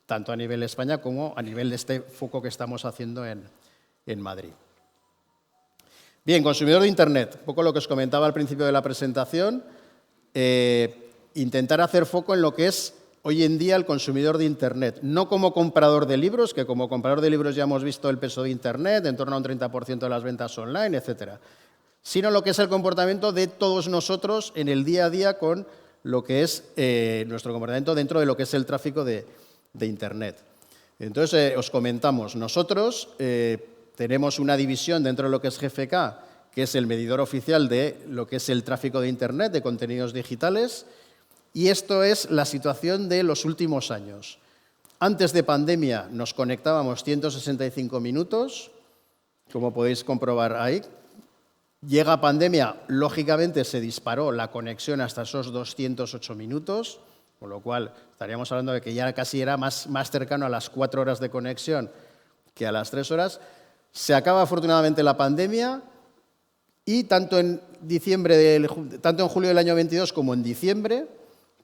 tanto a nivel de España como a nivel de este foco que estamos haciendo en Madrid. Bien, consumidor de Internet, un poco lo que os comentaba al principio de la presentación, intentar hacer foco en lo que es hoy en día el consumidor de Internet, no como comprador de libros, que como comprador de libros ya hemos visto el peso de Internet, en torno a un 30% de las ventas online, etcétera, sino lo que es el comportamiento de todos nosotros en el día a día con lo que es nuestro comportamiento dentro de lo que es el tráfico de Internet. Entonces, os comentamos, nosotros tenemos una división dentro de lo que es GFK, que es el medidor oficial de lo que es el tráfico de Internet, de contenidos digitales, y esto es la situación de los últimos años. Antes de pandemia nos conectábamos 165 minutos, como podéis comprobar ahí. Llega pandemia, lógicamente se disparó la conexión hasta esos 208 minutos, con lo cual estaríamos hablando de que ya casi era más cercano a las 4 horas de conexión que a las 3 horas. Se acaba afortunadamente la pandemia y tanto en julio del año 22 como en diciembre,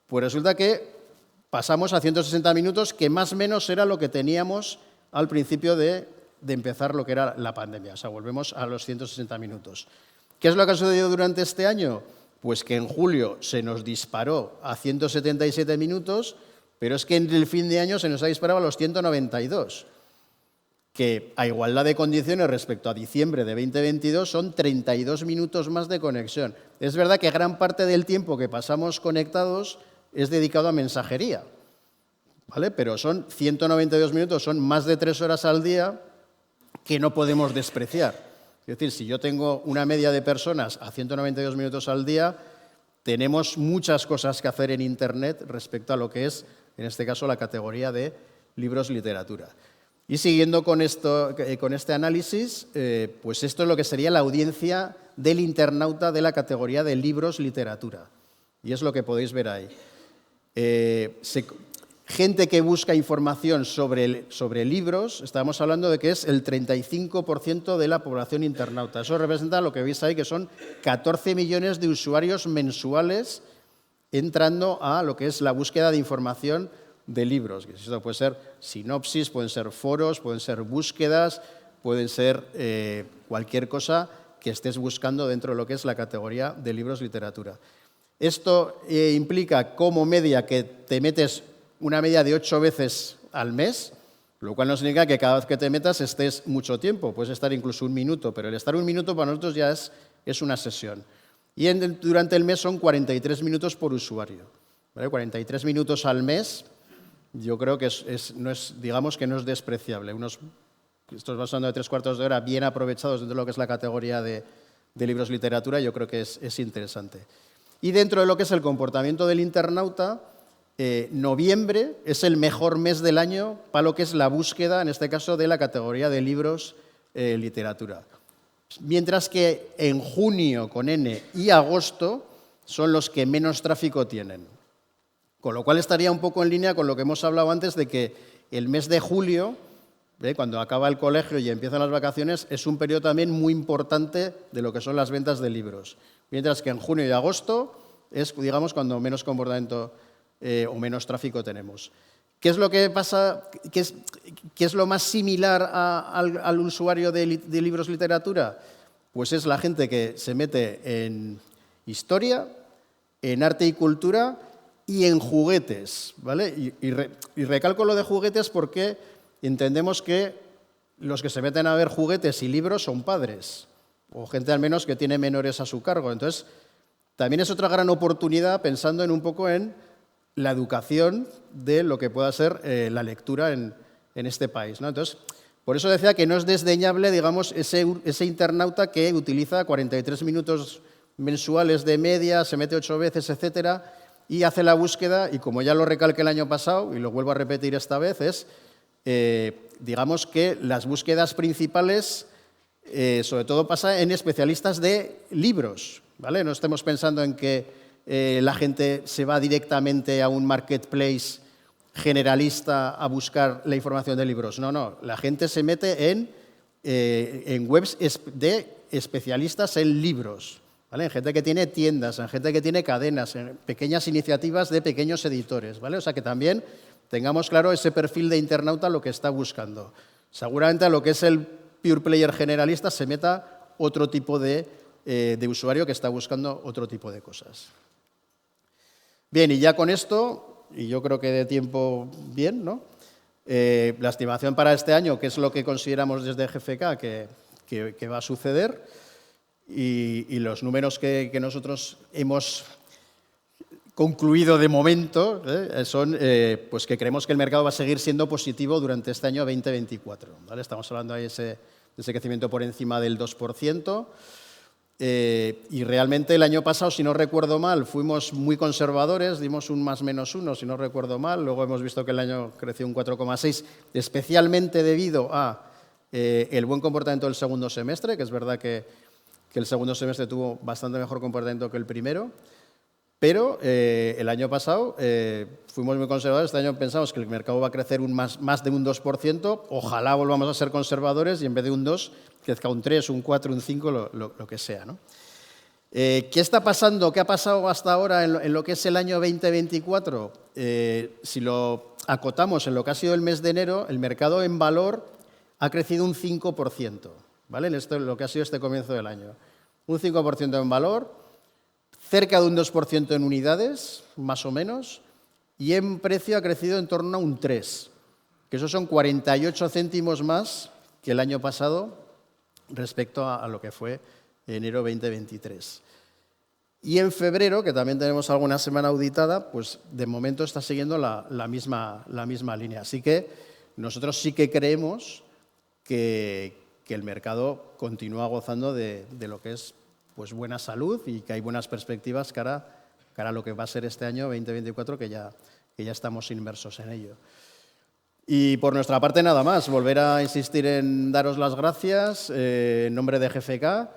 pues resulta que pasamos a 160 minutos, que más o menos era lo que teníamos al principio de empezar lo que era la pandemia. O sea, volvemos a los 160 minutos. ¿Qué es lo que ha sucedido durante este año? Pues que en julio se nos disparó a 177 minutos, pero es que en el fin de año se nos ha disparado a los 192, que a igualdad de condiciones respecto a diciembre de 2022 son 32 minutos más de conexión. Es verdad que gran parte del tiempo que pasamos conectados es dedicado a mensajería, ¿vale? Pero son 192 minutos, son más de 3 horas al día que no podemos despreciar. Es decir, si yo tengo una media de personas a 192 minutos al día, tenemos muchas cosas que hacer en Internet respecto a lo que es, en este caso, la categoría de libros literatura. Y siguiendo con este análisis, pues esto es lo que sería la audiencia del internauta de la categoría de libros literatura. Y es lo que podéis ver ahí. Gente que busca información sobre libros, estamos hablando de que es el 35% de la población internauta. Eso representa lo que veis ahí, que son 14 millones de usuarios mensuales entrando a lo que es la búsqueda de información de libros. Esto puede ser sinopsis, pueden ser foros, pueden ser búsquedas, pueden ser cualquier cosa que estés buscando dentro de lo que es la categoría de libros literatura. Esto implica como media que te metes una media de 8 veces al mes, lo cual no significa que cada vez que te metas estés mucho tiempo, puedes estar incluso 1 minuto, pero el estar 1 minuto para nosotros ya es una sesión. Y durante el mes son 43 minutos por usuario, ¿vale? 43 minutos al mes, yo creo que digamos que no es despreciable. Estos pasando de 3/4 de hora bien aprovechados dentro de lo que es la categoría de libros literatura, yo creo que es interesante. Y dentro de lo que es el comportamiento del internauta, noviembre es el mejor mes del año para lo que es la búsqueda, en este caso, de la categoría de libros literatura. Mientras que en junio, con N, y agosto son los que menos tráfico tienen. Con lo cual estaría un poco en línea con lo que hemos hablado antes de que el mes de julio, cuando acaba el colegio y empiezan las vacaciones, es un periodo también muy importante de lo que son las ventas de libros. Mientras que en junio y agosto es, digamos, cuando menos comportamiento o menos tráfico tenemos. ¿Qué es lo que pasa? ¿Qué es lo más similar al usuario de libros literatura? Pues es la gente que se mete en historia, en arte y cultura y en juguetes, ¿vale? Y recalco lo de juguetes porque entendemos que los que se meten a ver juguetes y libros son padres o gente al menos que tiene menores a su cargo. Entonces, también es otra gran oportunidad pensando en un poco en la educación de lo que pueda ser la lectura en este país, ¿no? Entonces, por eso decía que no es desdeñable, digamos, ese internauta que utiliza 43 minutos mensuales de media, se mete 8 veces, etcétera, y hace la búsqueda, y como ya lo recalqué el año pasado, y lo vuelvo a repetir esta vez, es, digamos que las búsquedas principales, sobre todo pasa en especialistas de libros, ¿vale? No estemos pensando en que la gente se va directamente a un marketplace generalista a buscar la información de libros. No, la gente se mete en webs de especialistas en libros, ¿vale? En gente que tiene tiendas, en gente que tiene cadenas, en pequeñas iniciativas de pequeños editores, ¿vale? O sea, que también tengamos claro ese perfil de internauta lo que está buscando. Seguramente a lo que es el pure player generalista se meta otro tipo de usuario que está buscando otro tipo de cosas. Bien, y ya con esto, y yo creo que de tiempo bien, ¿no? La estimación para este año, que es lo que consideramos desde GFK que va a suceder, y los números que nosotros hemos concluido de momento son pues que creemos que el mercado va a seguir siendo positivo durante este año 2024. ¿Vale? Estamos hablando de ese crecimiento por encima del 2%. Y realmente el año pasado, si no recuerdo mal, fuimos muy conservadores, dimos un +/-1, si no recuerdo mal. Luego hemos visto que el año creció un 4,6, especialmente debido a el buen comportamiento del segundo semestre, que es verdad que el segundo semestre tuvo bastante mejor comportamiento que el primero. Pero el año pasado fuimos muy conservadores, este año pensamos que el mercado va a crecer más de un 2%, ojalá volvamos a ser conservadores y en vez de un 2, crezca un 3, un 4, un 5, lo que sea, ¿no? ¿Qué está pasando? ¿Qué ha pasado hasta ahora en lo que es el año 2024? Si lo acotamos en lo que ha sido el mes de enero, el mercado en valor ha crecido un 5%, ¿vale? En lo que ha sido este comienzo del año. Un 5% en valor, cerca de un 2% en unidades, más o menos, y en precio ha crecido en torno a un 3%, que esos son 48 céntimos más que el año pasado respecto a lo que fue enero 2023. Y en febrero, que también tenemos alguna semana auditada, pues de momento está siguiendo la misma línea. Así que nosotros sí que creemos que el mercado continúa gozando de lo que es pues buena salud y que hay buenas perspectivas cara a lo que va a ser este año 2024, que ya estamos inmersos en ello. Y por nuestra parte nada más, volver a insistir en daros las gracias en nombre de GFK,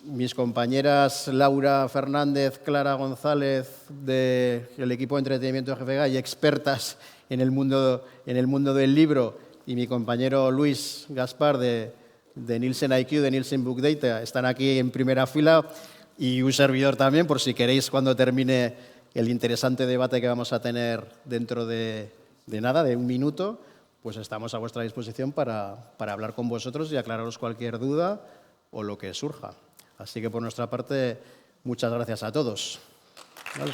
mis compañeras Laura Fernández, Clara González del equipo de entretenimiento de GFK y expertas en el mundo del libro, y mi compañero Luis Gaspar de Nielsen IQ, de Nielsen Book Data, están aquí en primera fila, y un servidor también, por si queréis cuando termine el interesante debate que vamos a tener dentro de un minuto, pues estamos a vuestra disposición para hablar con vosotros y aclararos cualquier duda o lo que surja. Así que por nuestra parte, muchas gracias a todos. ¿Vale?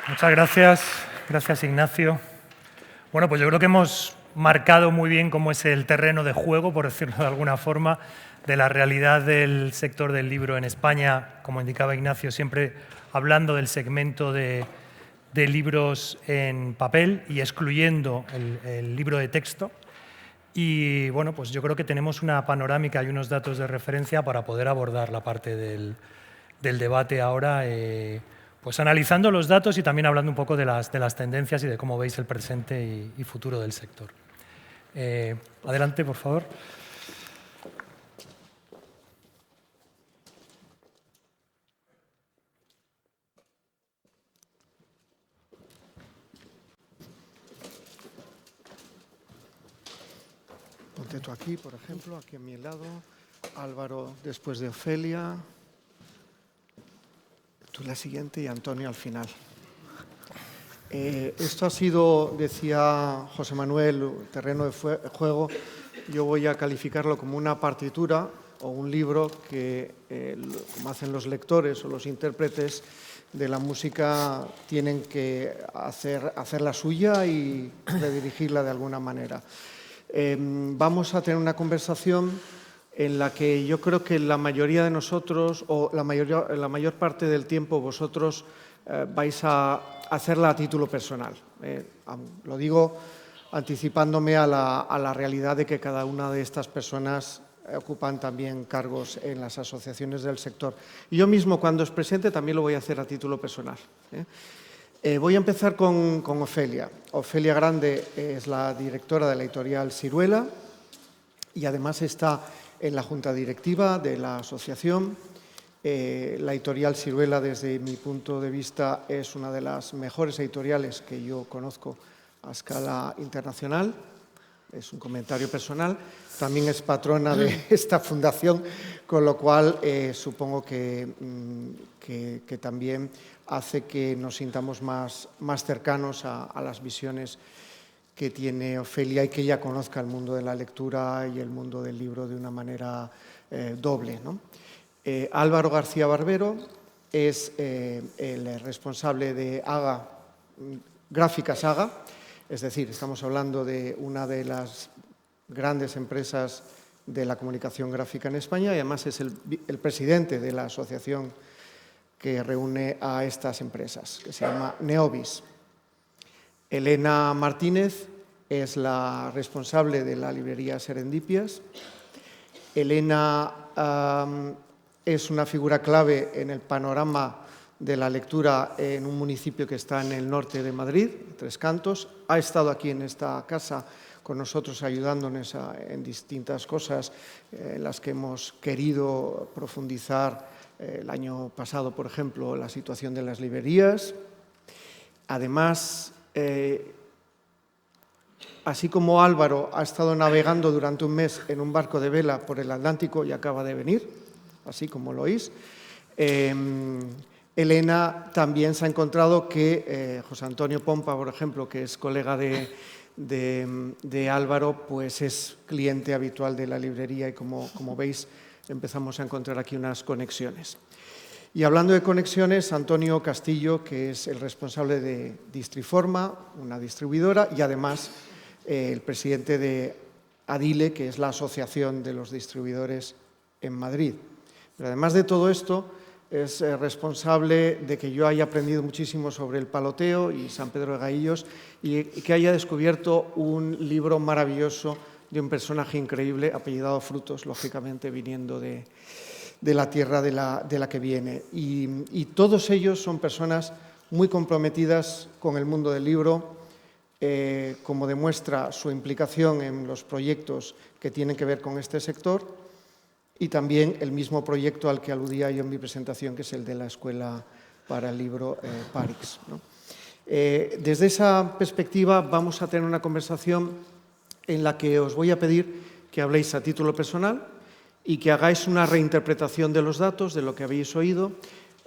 Muchas gracias. Gracias, Ignacio. Bueno, pues yo creo que hemos marcado muy bien cómo es el terreno de juego, por decirlo de alguna forma, de la realidad del sector del libro en España, como indicaba Ignacio, siempre hablando del segmento de libros en papel y excluyendo el libro de texto. Y bueno, pues yo creo que tenemos una panorámica y unos datos de referencia para poder abordar la parte del debate ahora, pues analizando los datos y también hablando un poco de las tendencias y de cómo veis el presente y futuro del sector. Adelante, por favor. Ponte tú aquí, por ejemplo, aquí a mi lado. Álvaro después de Ofelia. Tú la siguiente y Antonio al final. Esto ha sido, decía José Manuel, terreno de juego. Yo voy a calificarlo como una partitura o un libro que, como hacen los lectores o los intérpretes de la música, tienen que hacer la suya y redirigirla de alguna manera. Vamos a tener una conversación en la que yo creo que la mayoría de nosotros, o la mayor parte del tiempo, vosotros vais a hacerla a título personal. Lo digo anticipándome a la realidad de que cada una de estas personas ocupan también cargos en las asociaciones del sector. Y yo mismo, cuando os presente, también lo voy a hacer a título personal. Voy a empezar con Ofelia. Ofelia Grande es la directora de la editorial Siruela y además está en la junta directiva de la asociación. La editorial Siruela, desde mi punto de vista, es una de las mejores editoriales que yo conozco a escala internacional. es un comentario personal, también es patrona de esta fundación, con lo cual supongo que también hace que nos sintamos más cercanos a las visiones que tiene Ofelia y que ella conozca el mundo de la lectura y el mundo del libro de una manera doble, ¿no? Álvaro García Barbero es el responsable de AGA, Gráficas AGA, es decir, estamos hablando de una de las grandes empresas de la comunicación gráfica en España y además es el presidente de la asociación que reúne a estas empresas, que se llama Neobis. Elena Martínez es la responsable de la librería Serendipias. Elena es una figura clave en el panorama de la lectura en un municipio que está en el norte de Madrid, Tres Cantos. Ha estado aquí en esta casa con nosotros ayudándonos en distintas cosas en las que hemos querido profundizar el año pasado, por ejemplo, la situación de las librerías. Además, así como Álvaro ha estado navegando durante un mes en un barco de vela por el Atlántico y acaba de venir, así como lo oís, Elena también se ha encontrado que José Antonio Pompa, por ejemplo, que es colega de Álvaro, pues es cliente habitual de la librería y como veis empezamos a encontrar aquí unas conexiones. Y hablando de conexiones, Antonio Castillo, que es el responsable de Distriforma, una distribuidora, y además el presidente de ADILE, que es la Asociación de los Distribuidores en Madrid. Pero además de todo esto, es responsable de que yo haya aprendido muchísimo sobre el paloteo y San Pedro de Gaillos y que haya descubierto un libro maravilloso de un personaje increíble, apellidado Frutos, lógicamente viniendo de la tierra de la que viene. Y todos ellos son personas muy comprometidas con el mundo del libro, como demuestra su implicación en los proyectos que tienen que ver con este sector y también el mismo proyecto al que aludía yo en mi presentación, que es el de la Escuela para el Libro Parix, ¿no? Desde esa perspectiva vamos a tener una conversación en la que os voy a pedir que habléis a título personal y que hagáis una reinterpretación de los datos, de lo que habéis oído,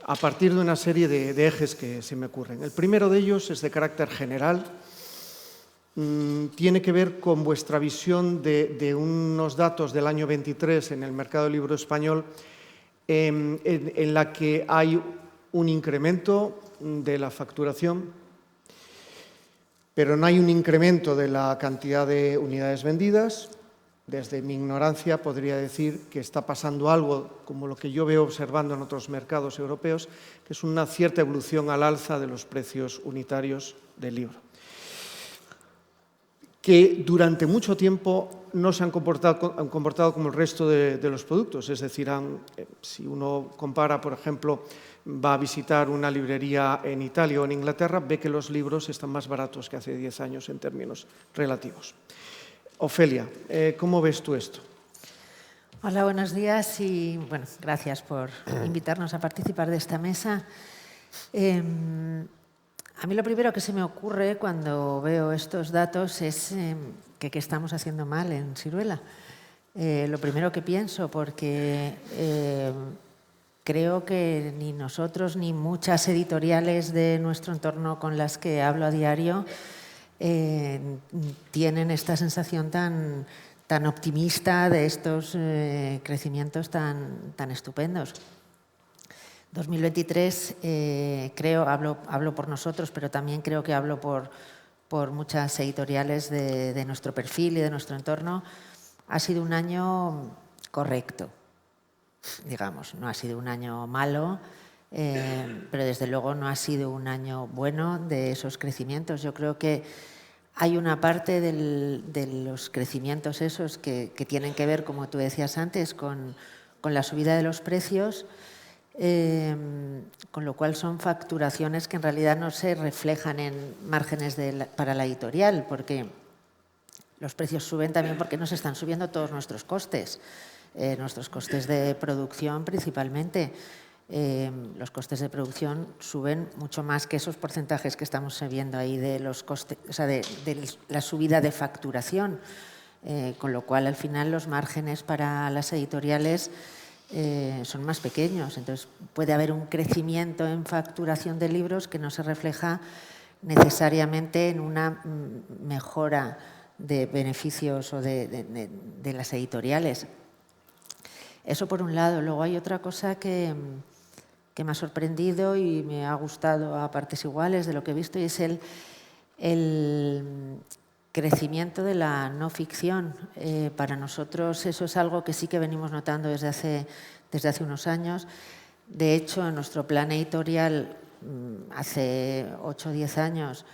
a partir de una serie de ejes que se me ocurren. El primero de ellos es de carácter general, tiene que ver con vuestra visión de unos datos del año 23 en el mercado del libro español, en la que hay un incremento de la facturación, pero no hay un incremento de la cantidad de unidades vendidas. Desde mi ignorancia podría decir que está pasando algo como lo que yo veo observando en otros mercados europeos, que es una cierta evolución al alza de los precios unitarios del libro, que durante mucho tiempo no se han comportado como el resto de los productos. Es decir, si uno compara, por ejemplo, va a visitar una librería en Italia o en Inglaterra, ve que los libros están más baratos que hace 10 años en términos relativos. Ofelia, ¿cómo ves tú esto? Hola, buenos días y bueno, gracias por invitarnos a participar de esta mesa. A mí lo primero que se me ocurre cuando veo estos datos es que qué estamos haciendo mal en Siruela. Lo primero que pienso, porque creo que ni nosotros ni muchas editoriales de nuestro entorno con las que hablo a diario tienen esta sensación tan optimista de estos crecimientos tan estupendos. 2023, creo, hablo por nosotros, pero también creo que hablo por muchas editoriales de nuestro perfil y de nuestro entorno, ha sido un año correcto, digamos. No ha sido un año malo, pero desde luego no ha sido un año bueno de esos crecimientos. Yo creo que hay una parte de los crecimientos esos que tienen que ver, como tú decías antes, con la subida de los precios, con lo cual son facturaciones que en realidad no se reflejan en márgenes para la editorial, porque los precios suben también porque nos están subiendo todos nuestros costes de producción principalmente. Los costes de producción suben mucho más que esos porcentajes que estamos viendo ahí de los costes, o sea, de la subida de facturación. con lo cual al final los márgenes para las editoriales son más pequeños. Entonces puede haber un crecimiento en facturación de libros que no se refleja necesariamente en una mejora de beneficios o de las editoriales. Eso por un lado. Luego hay otra cosa que me ha sorprendido y me ha gustado a partes iguales de lo que he visto, y es el crecimiento de la no ficción. Para nosotros eso es algo que sí que venimos notando desde hace unos años. De hecho, en nuestro plan editorial, hace 8 o 10 años,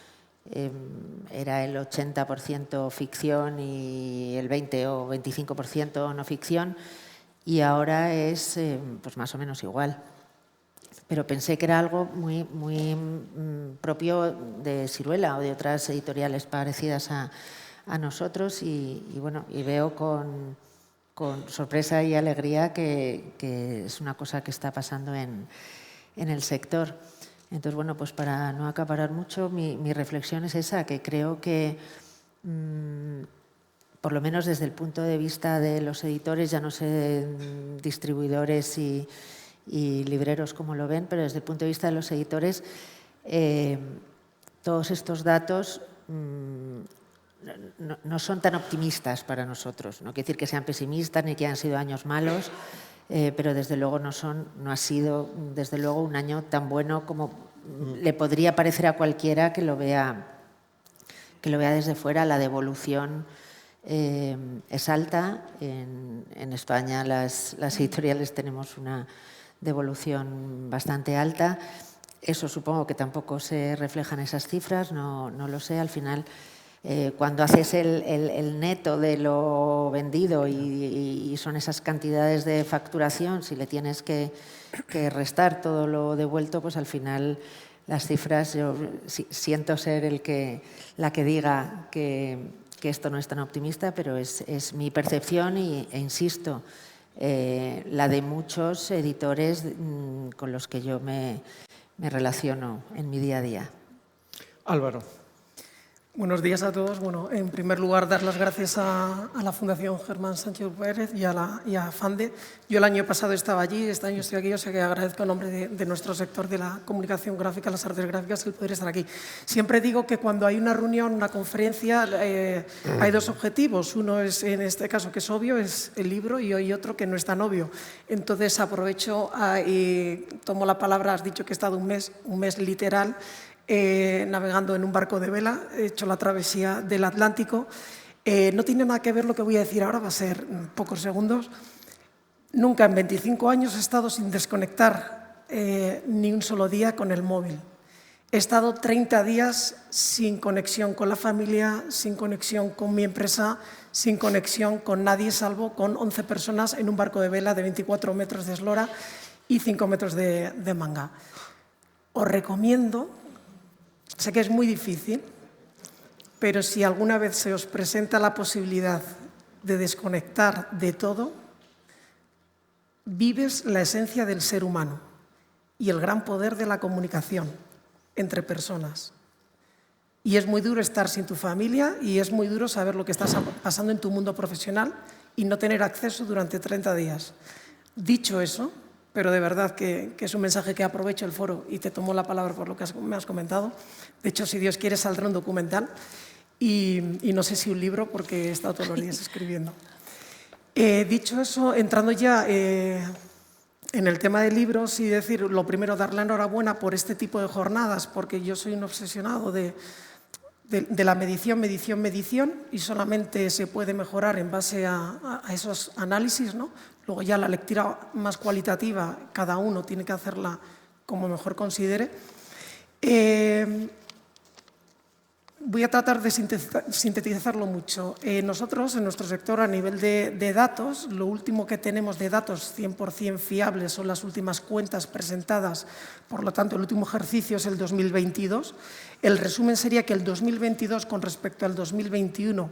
era el 80% ficción y el 20 o 25% no ficción, y ahora es pues más o menos igual. Pero pensé que era algo muy propio de Siruela o de otras editoriales parecidas a nosotros, y bueno, y veo con sorpresa y alegría que es una cosa que está pasando en el sector. Entonces, bueno, pues para no acaparar mucho, mi reflexión es esa, que creo que por lo menos desde el punto de vista de los editores, ya no sé distribuidores y libreros cómo lo ven, pero desde el punto de vista de los editores, todos estos datos no son tan optimistas para nosotros. No quiere decir que sean pesimistas ni que hayan sido años malos, pero desde luego no ha sido desde luego un año tan bueno como le podría parecer a cualquiera que lo vea desde fuera. La devolución es alta. En España las editoriales tenemos una devolución bastante alta. Eso supongo que tampoco se reflejan esas cifras, no lo sé. Al final, cuando haces el neto de lo vendido y son esas cantidades de facturación, si le tienes que restar todo lo devuelto, pues al final las cifras, yo siento ser la que diga que esto no es tan optimista, pero es mi percepción e insisto, la de muchos editores con los que yo me relaciono en mi día a día. Álvaro. Buenos días a todos. Bueno, en primer lugar, dar las gracias a la Fundación Germán Sánchez Pérez y a FANDE. Yo el año pasado estaba allí, este año estoy aquí, o sea que agradezco en nombre de nuestro sector de la comunicación gráfica, las artes gráficas, el poder estar aquí. Siempre digo que cuando hay una reunión, una conferencia, hay dos objetivos. Uno es, en este caso, que es obvio, es el libro, y hay otro que no es tan obvio. Entonces aprovecho y tomo la palabra. Has dicho que he estado un mes literal, navegando en un barco de vela, he hecho la travesía del Atlántico. No tiene nada que ver lo que voy a decir ahora, va a ser pocos segundos. Nunca en 25 años he estado sin desconectar ni un solo día con el móvil. He estado 30 días sin conexión con la familia, sin conexión con mi empresa, sin conexión con nadie, salvo con 11 personas en un barco de vela de 24 metros de eslora y 5 metros de manga. Os recomiendo. Sé que es muy difícil, pero si alguna vez se os presenta la posibilidad de desconectar de todo, vives la esencia del ser humano y el gran poder de la comunicación entre personas. Y es muy duro estar sin tu familia y es muy duro saber lo que está pasando en tu mundo profesional y no tener acceso durante 30 días. Dicho eso, pero de verdad que es un mensaje que aprovecho el foro y te tomo la palabra por lo que me has comentado. De hecho, si Dios quiere, saldrá un documental y no sé si un libro, porque he estado todos los días escribiendo. Dicho eso, entrando ya en el tema de libros, y decir, lo primero, dar la enhorabuena por este tipo de jornadas, porque yo soy un obsesionado de la medición, y solamente se puede mejorar en base a esos análisis, ¿no? Luego ya la lectura más cualitativa, cada uno tiene que hacerla como mejor considere. Voy a tratar de sintetizarlo mucho. Nosotros, en nuestro sector, a nivel de datos, lo último que tenemos de datos 100% fiables son las últimas cuentas presentadas. Por lo tanto, el último ejercicio es el 2022. El resumen sería que el 2022, con respecto al 2021,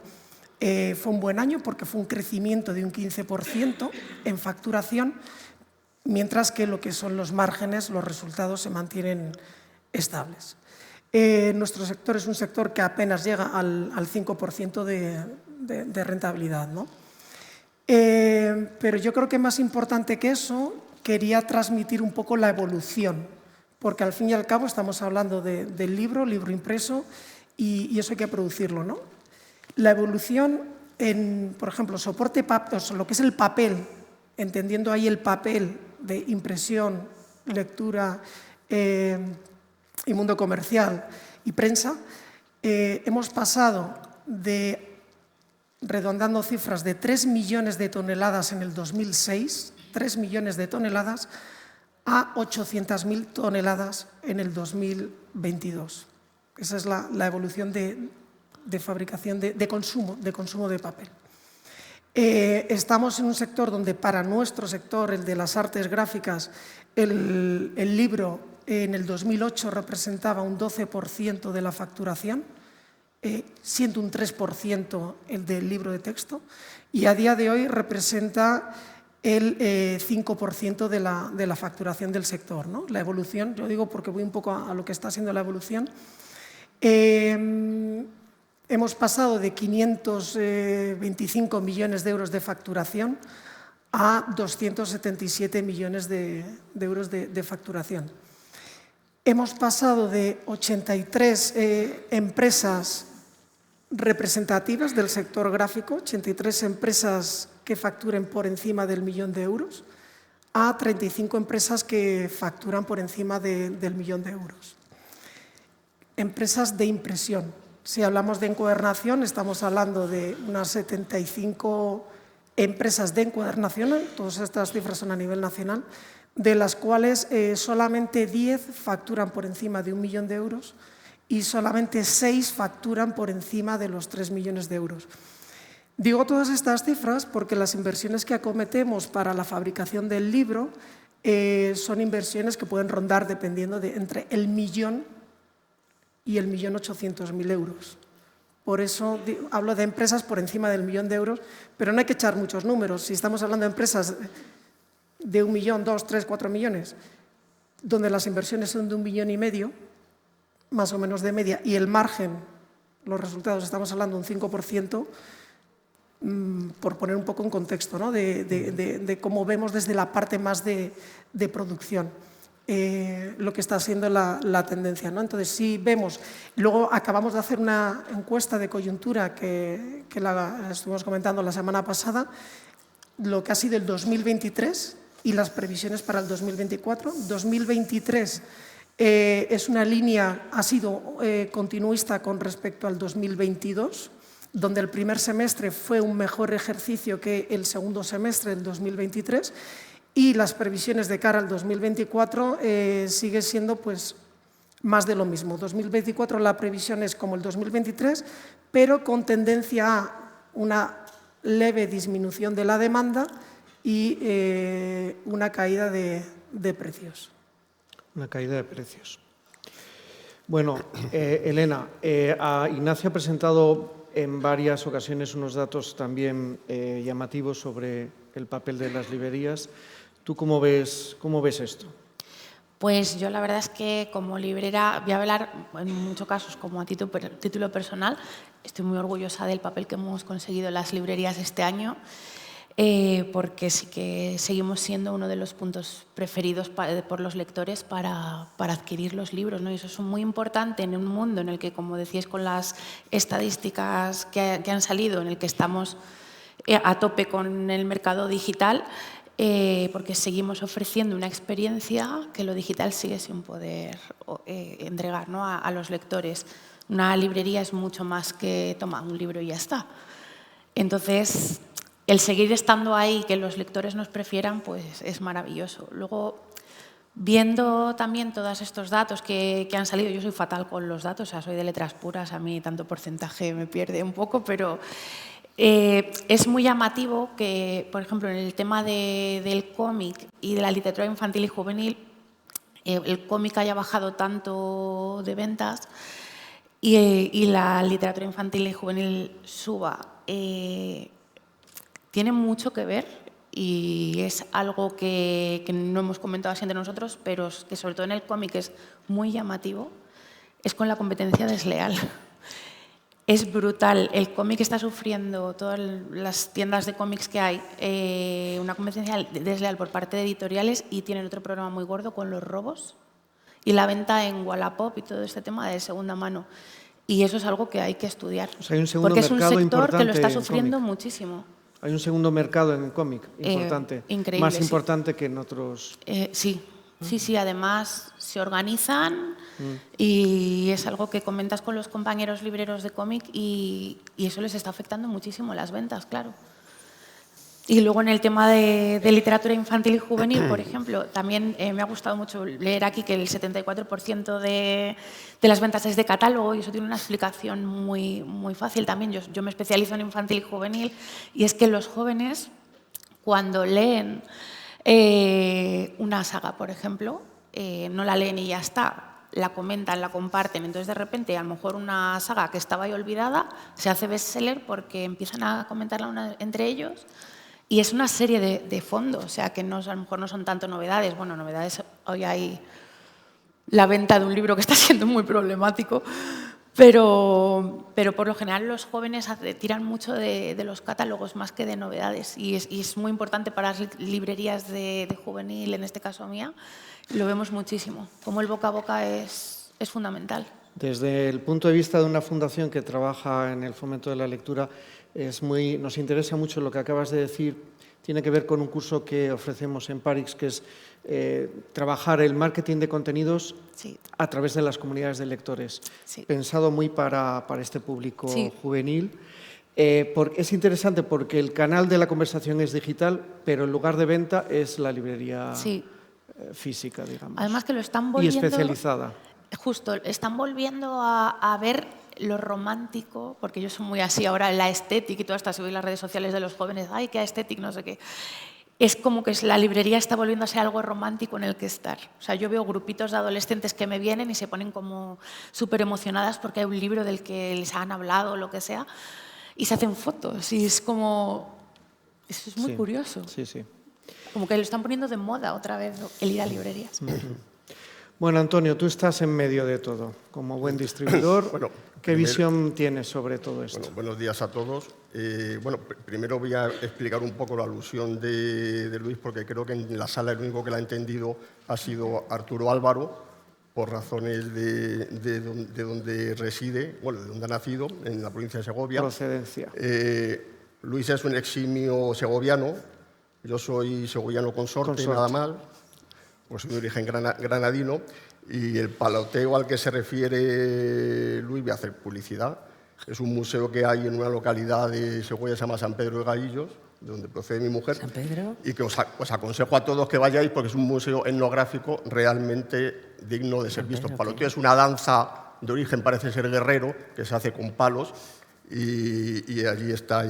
fue un buen año porque fue un crecimiento de un 15% en facturación, mientras que lo que son los márgenes, los resultados se mantienen estables. Nuestro sector es un sector que apenas llega al 5% de rentabilidad, ¿no? Pero yo creo que más importante que eso, quería transmitir un poco la evolución, porque al fin y al cabo estamos hablando del libro impreso, y eso hay que producirlo, ¿no? La evolución en, por ejemplo, soporte papel, lo que es el papel, entendiendo ahí el papel de impresión, lectura y mundo comercial y prensa, hemos pasado de, redondando cifras, de 3 millones de toneladas en el 2006, 3 millones de toneladas, a 800.000 toneladas en el 2022. Esa es la evolución de fabricación, de consumo de papel. Estamos en un sector donde para nuestro sector, el de las artes gráficas, el libro en el 2008 representaba un 12% de la facturación, siendo un 3% el del libro de texto, y a día de hoy representa el 5% de la facturación del sector, ¿no? La evolución, yo digo porque voy un poco a lo que está siendo la evolución. Hemos pasado de 525 millones de euros de facturación a 277 millones de euros de facturación. Hemos pasado de 83 empresas representativas del sector gráfico, 83 empresas que facturen por encima del 1 millón de euros, a 35 empresas que facturan por encima del 1 millón de euros. Empresas de impresión. Si hablamos de encuadernación, estamos hablando de unas 75 empresas de encuadernación, todas estas cifras son a nivel nacional, de las cuales solamente 10 facturan por encima de 1 millón de euros y solamente 6 facturan por encima de los 3 millones de euros. Digo todas estas cifras porque las inversiones que acometemos para la fabricación del libro son inversiones que pueden rondar, dependiendo de entre el 1 millón y el 1.800.000 euros. Por eso hablo de empresas por encima del 1 millón de euros, pero no hay que echar muchos números. Si estamos hablando de empresas de 1 millón, 2, 3, 4 millones, donde las inversiones son de 1,5 millones, más o menos de media, y el margen, los resultados, estamos hablando de un 5%, por poner un poco en contexto, ¿no? de cómo vemos desde la parte más de producción lo que está siendo la tendencia, ¿no? Entonces, sí vemos, luego acabamos de hacer una encuesta de coyuntura que la estuvimos comentando la semana pasada, lo que ha sido el 2023 y las previsiones para el 2024. 2023 es una línea, ha sido continuista con respecto al 2022, donde el primer semestre fue un mejor ejercicio que el segundo semestre del 2023, y las previsiones de cara al 2024 sigue siendo pues, más de lo mismo. 2024 la previsión es como el 2023, pero con tendencia a una leve disminución de la demanda y una caída de precios. Una caída de precios. Bueno, Elena, Ignacio ha presentado en varias ocasiones unos datos también llamativos sobre el papel de las librerías. ¿Tú cómo ves esto? Pues yo la verdad es que como librera, voy a hablar en muchos casos como a título personal, estoy muy orgullosa del papel que hemos conseguido en las librerías este año, porque sí que seguimos siendo uno de los puntos preferidos por los lectores para adquirir los libros, ¿no? Y eso es muy importante en un mundo en el que, como decíais con las estadísticas que han salido, en el que estamos a tope con el mercado digital, porque seguimos ofreciendo una experiencia que lo digital sigue sin poder entregar, ¿no? a los lectores. Una librería es mucho más que toma un libro y ya está. Entonces, el seguir estando ahí, que los lectores nos prefieran, pues es maravilloso. Luego, viendo también todos estos datos que han salido, yo soy fatal con los datos, o sea, soy de letras puras, a mí tanto porcentaje me pierde un poco, pero es muy llamativo que, por ejemplo, en el tema del cómic y de la literatura infantil y juvenil, el cómic haya bajado tanto de ventas y la literatura infantil y juvenil suba. Tiene mucho que ver y es algo que no hemos comentado así entre nosotros, pero que sobre todo en el cómic es muy llamativo, es con la competencia desleal. Es brutal. El cómic está sufriendo, todas las tiendas de cómics que hay, una competencia desleal por parte de editoriales, y tienen otro problema muy gordo con los robos y la venta en Wallapop y todo este tema de segunda mano. Y eso es algo que hay que estudiar. O sea, hay un segundo porque es un mercado sector que lo está importante en sufriendo cómic. muchísimo. Hay un segundo mercado en el cómic importante, increíble, más sí. importante que en otros. Sí, además se organizan y es algo que comentas con los compañeros libreros de cómic y eso les está afectando muchísimo las ventas, claro. Y luego en el tema de literatura infantil y juvenil, por ejemplo, también me ha gustado mucho leer aquí que el 74% de las ventas es de catálogo, y eso tiene una explicación muy, muy fácil también. Yo me especializo en infantil y juvenil, y es que los jóvenes, cuando leen una saga, por ejemplo, no la leen y ya está, la comentan, la comparten. Entonces, de repente, a lo mejor una saga que estaba ahí olvidada se hace bestseller porque empiezan a comentarla entre ellos. Y es una serie de fondo, o sea, que no, a lo mejor no son tanto novedades. Bueno, novedades, hoy hay la venta de un libro que está siendo muy problemático, pero por lo general los jóvenes tiran mucho de los catálogos más que de novedades, y es muy importante para las librerías de juvenil, en este caso mía, lo vemos muchísimo, como el boca a boca es fundamental. Desde el punto de vista de una fundación que trabaja en el fomento de la lectura, nos interesa mucho lo que acabas de decir. Tiene que ver con un curso que ofrecemos en Parix, que es trabajar el marketing de contenidos a través de las comunidades de lectores, pensado muy para este público juvenil. Es interesante porque el canal de la conversación es digital, pero el lugar de venta es la librería física, digamos. Además que lo están volviendo... Y especializada. Justo, están volviendo a ver lo romántico, porque yo soy muy así ahora, la estética y todo esto, si veis las redes sociales de los jóvenes, ¡ay, qué estética, no sé qué! Es como que la librería está volviendo a ser algo romántico en el que estar. O sea, yo veo grupitos de adolescentes que me vienen y se ponen como súper emocionadas porque hay un libro del que les han hablado o lo que sea, y se hacen fotos, y es como... Eso es muy curioso. Sí, sí. Como que lo están poniendo de moda otra vez, el ir a librerías. Bueno, Antonio, tú estás en medio de todo. Como buen distribuidor, Bueno, ¿qué visión tienes sobre todo esto? Bueno, buenos días a todos. Primero voy a explicar un poco la alusión de Luis, porque creo que en la sala el único que la ha entendido ha sido Arturo Álvaro, por razones de donde reside, bueno, de donde ha nacido, en la provincia de Segovia. Procedencia. Luis es un eximio segoviano, yo soy segoviano consorte. Nada mal. Pues soy de origen granadino, y el paloteo al que se refiere Luis, voy a hacer publicidad, es un museo que hay en una localidad de Segovia que se llama San Pedro de Gallillos, de donde procede mi mujer. ¿San Pedro? Y que os aconsejo a todos que vayáis porque es un museo etnográfico realmente digno de ser visto. El paloteo es una danza de origen, parece ser guerrero, que se hace con palos, y allí está.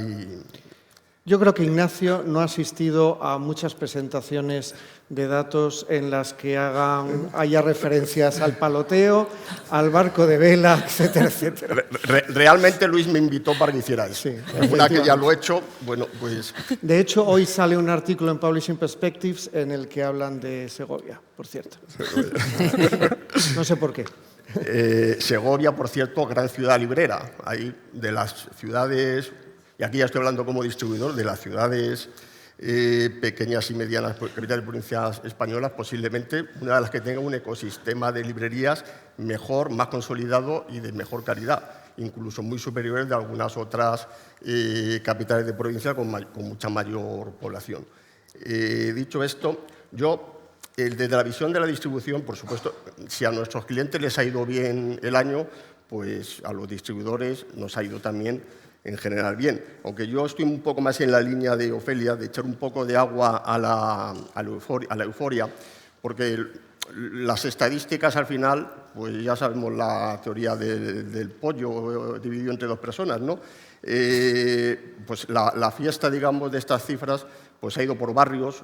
Yo creo que Ignacio no ha asistido a muchas presentaciones de datos en las que haya referencias al paloteo, al barco de vela, etcétera, etcétera. Realmente Luis me invitó para que hiciera eso. Sí, una que ya lo he hecho, bueno, pues... De hecho, hoy sale un artículo en Publishing Perspectives en el que hablan de Segovia, por cierto. No sé por qué. Segovia, por cierto, gran ciudad librera. Hay de las ciudades... Y aquí ya estoy hablando como distribuidor de las ciudades pequeñas y medianas, capitales provincias españolas, posiblemente una de las que tenga un ecosistema de librerías mejor, más consolidado y de mejor calidad, incluso muy superiores de algunas otras capitales de provincia con mucha mayor población. Dicho esto, yo, desde la visión de la distribución, por supuesto, si a nuestros clientes les ha ido bien el año, pues a los distribuidores nos ha ido también en general bien, aunque yo estoy un poco más en la línea de Ofelia, de echar un poco de agua a la euforia, porque las estadísticas al final, pues ya sabemos la teoría del pollo dividido entre dos personas, ¿no? Pues la fiesta, digamos, de estas cifras, pues ha ido por barrios,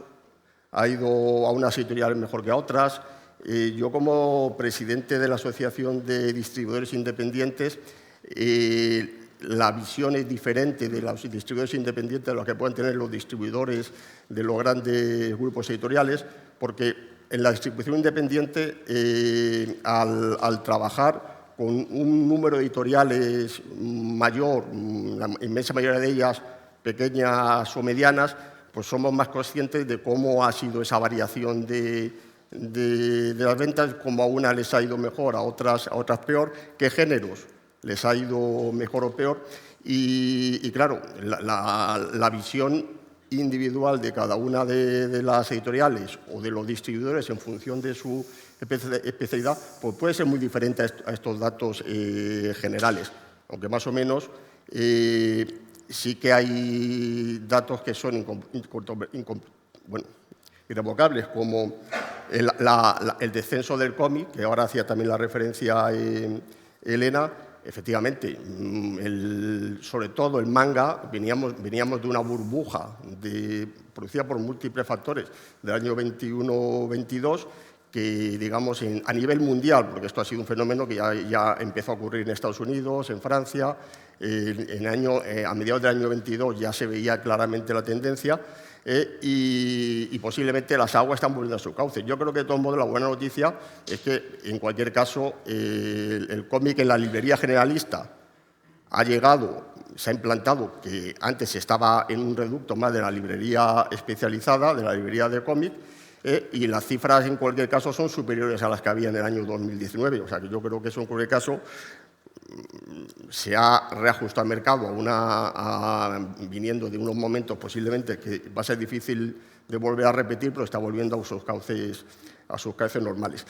ha ido a unas editoriales mejor que a otras. Yo, como presidente de la Asociación de Distribuidores Independientes, la visión es diferente de los distribuidores independientes de los que pueden tener los distribuidores de los grandes grupos editoriales, porque en la distribución independiente, al trabajar, con un número de editoriales mayor, la inmensa mayoría de ellas pequeñas o medianas, pues somos más conscientes de cómo ha sido esa variación de las ventas, cómo a unas les ha ido mejor, a otras peor, qué géneros les ha ido mejor o peor. Y claro, la visión individual de cada una de las editoriales o de los distribuidores en función de su especialidad, pues puede ser muy diferente a estos datos generales, aunque más o menos sí que hay datos que son irrevocables, como el descenso del cómic, que ahora hacía también la referencia Elena. Efectivamente, sobre todo el manga, veníamos de una burbuja producida por múltiples factores del año 21-22, que, digamos, a nivel mundial, porque esto ha sido un fenómeno que ya empezó a ocurrir en Estados Unidos, en Francia, a mediados del año 22 ya se veía claramente la tendencia, y posiblemente las aguas están volviendo a su cauce. Yo creo que, de todos modos, la buena noticia es que, en cualquier caso, el cómic en la librería generalista ha llegado, se ha implantado, que antes estaba en un reducto más de la librería especializada, de la librería de cómic, y las cifras, en cualquier caso, son superiores a las que había en el año 2019. O sea, que yo creo que eso, en cualquier caso, se ha reajustado el mercado viniendo de unos momentos posiblemente que va a ser difícil de volver a repetir, pero está volviendo a sus cauces normales.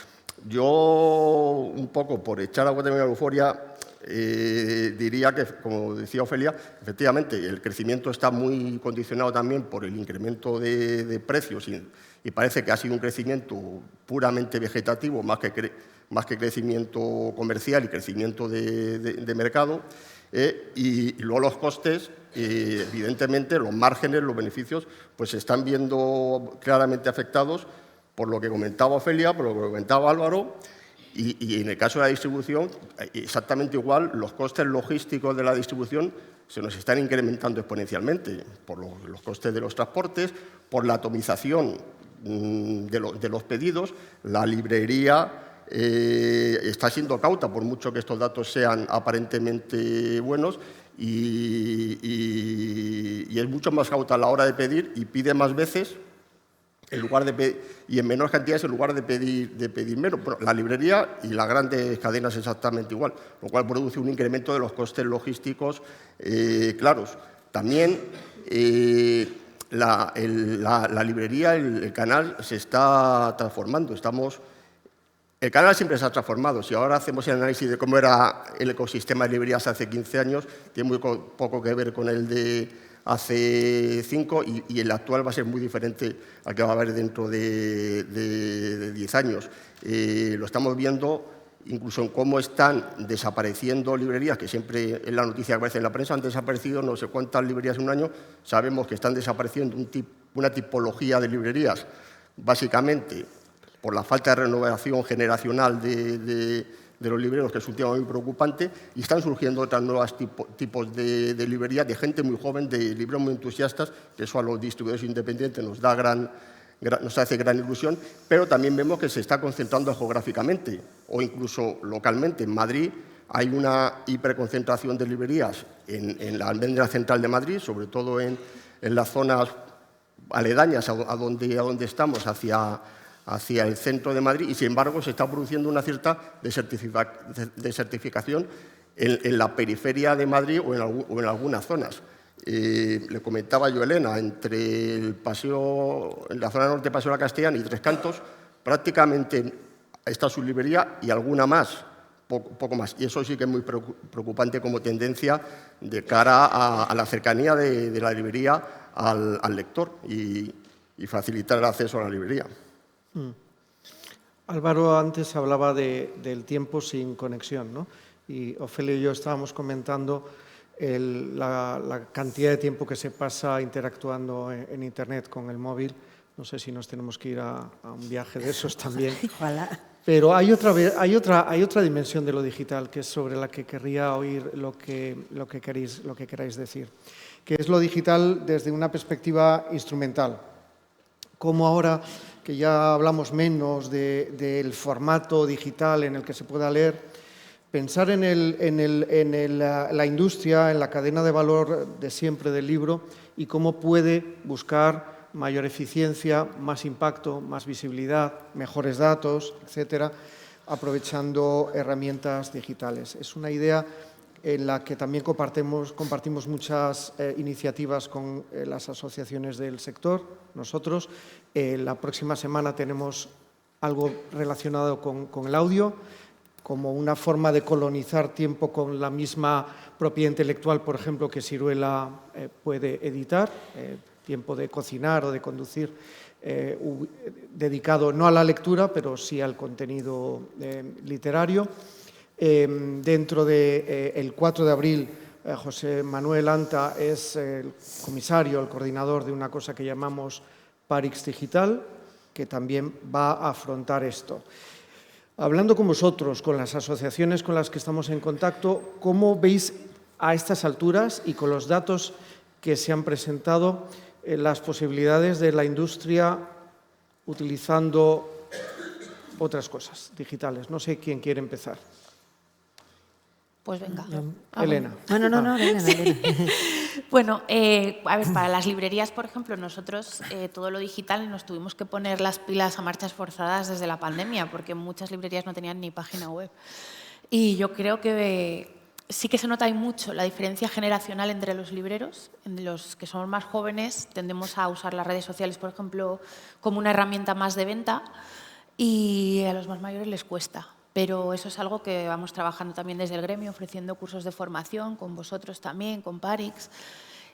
Yo, un poco por echar agua también a la euforia, diría que, como decía Ofelia, efectivamente el crecimiento está muy condicionado también por el incremento de precios y parece que ha sido un crecimiento puramente vegetativo más que crecimiento comercial y crecimiento de mercado. Y luego los costes, evidentemente, los márgenes, los beneficios, pues se están viendo claramente afectados por lo que comentaba Ofelia, por lo que comentaba Álvaro, y en el caso de la distribución, exactamente igual, los costes logísticos de la distribución se nos están incrementando exponencialmente por los costes de los transportes, por la atomización de los pedidos. La librería está siendo cauta, por mucho que estos datos sean aparentemente buenos, y es mucho más cauta a la hora de pedir y pide más veces y en menores cantidades en lugar de pedir menos. Bueno, la librería y las grandes cadenas exactamente igual, lo cual produce un incremento de los costes logísticos claros. También la librería, el canal, se está transformando. El canal siempre se ha transformado. Si ahora hacemos el análisis de cómo era el ecosistema de librerías hace 15 años, tiene muy poco que ver con el de hace 5, y el actual va a ser muy diferente al que va a haber dentro de 10 años. Lo estamos viendo incluso en cómo están desapareciendo librerías, que siempre es la noticia que aparece en la prensa. Han desaparecido no sé cuántas librerías en un año. Sabemos que están desapareciendo una tipología de librerías, básicamente por la falta de renovación generacional de los libreros, que es un tema muy preocupante, y están surgiendo otros nuevos tipos de librerías, de gente muy joven, de libreros muy entusiastas, que eso a los distribuidores independientes nos hace gran ilusión, pero también vemos que se está concentrando geográficamente o incluso localmente. En Madrid hay una hiperconcentración de librerías en la Almendra Central de Madrid, sobre todo en las zonas aledañas a donde estamos, hacia el centro de Madrid, y sin embargo se está produciendo una cierta desertificación en la periferia de Madrid o en algunas zonas. Le comentaba yo a Elena, entre en la zona norte, Paseo de la Castellana y Tres Cantos, prácticamente está su librería y alguna más, poco más. Y eso sí que es muy preocupante como tendencia de cara a la cercanía de la librería al lector y facilitar el acceso a la librería. Álvaro antes hablaba del tiempo sin conexión, ¿no? Y Ofelia y yo estábamos comentando la cantidad de tiempo que se pasa interactuando en Internet con el móvil. No sé si nos tenemos que ir a un viaje de esos también. Ojalá. Pero hay otra dimensión de lo digital, que es sobre la que querría oír lo que queráis decir, que es lo digital desde una perspectiva instrumental. Como ahora que ya hablamos menos del formato digital en el que se pueda leer, pensar en la industria, en la cadena de valor de siempre del libro y cómo puede buscar mayor eficiencia, más impacto, más visibilidad, mejores datos, etcétera, aprovechando herramientas digitales. Es una idea en la que también compartimos muchas iniciativas con las asociaciones del sector, nosotros. La próxima semana tenemos algo relacionado con el audio, como una forma de colonizar tiempo con la misma propiedad intelectual, por ejemplo, que Siruela puede editar, tiempo de cocinar o de conducir, dedicado no a la lectura, pero sí al contenido literario. Dentro del 4 de abril, José Manuel Anta es el comisario, el coordinador de una cosa que llamamos Parix Digital, que también va a afrontar esto. Hablando con vosotros, con las asociaciones con las que estamos en contacto, ¿cómo veis a estas alturas y con los datos que se han presentado las posibilidades de la industria utilizando otras cosas digitales? No sé quién quiere empezar. Pues venga. Elena. No, Elena. Bueno, a ver, para las librerías, por ejemplo, nosotros todo lo digital nos tuvimos que poner las pilas a marchas forzadas desde la pandemia, porque muchas librerías no tenían ni página web. Y yo creo que sí que se nota ahí mucho la diferencia generacional entre los libreros. En los que somos más jóvenes tendemos a usar las redes sociales, por ejemplo, como una herramienta más de venta, y a los más mayores les cuesta. Pero eso es algo que vamos trabajando también desde el gremio, ofreciendo cursos de formación, con vosotros también, con Parix.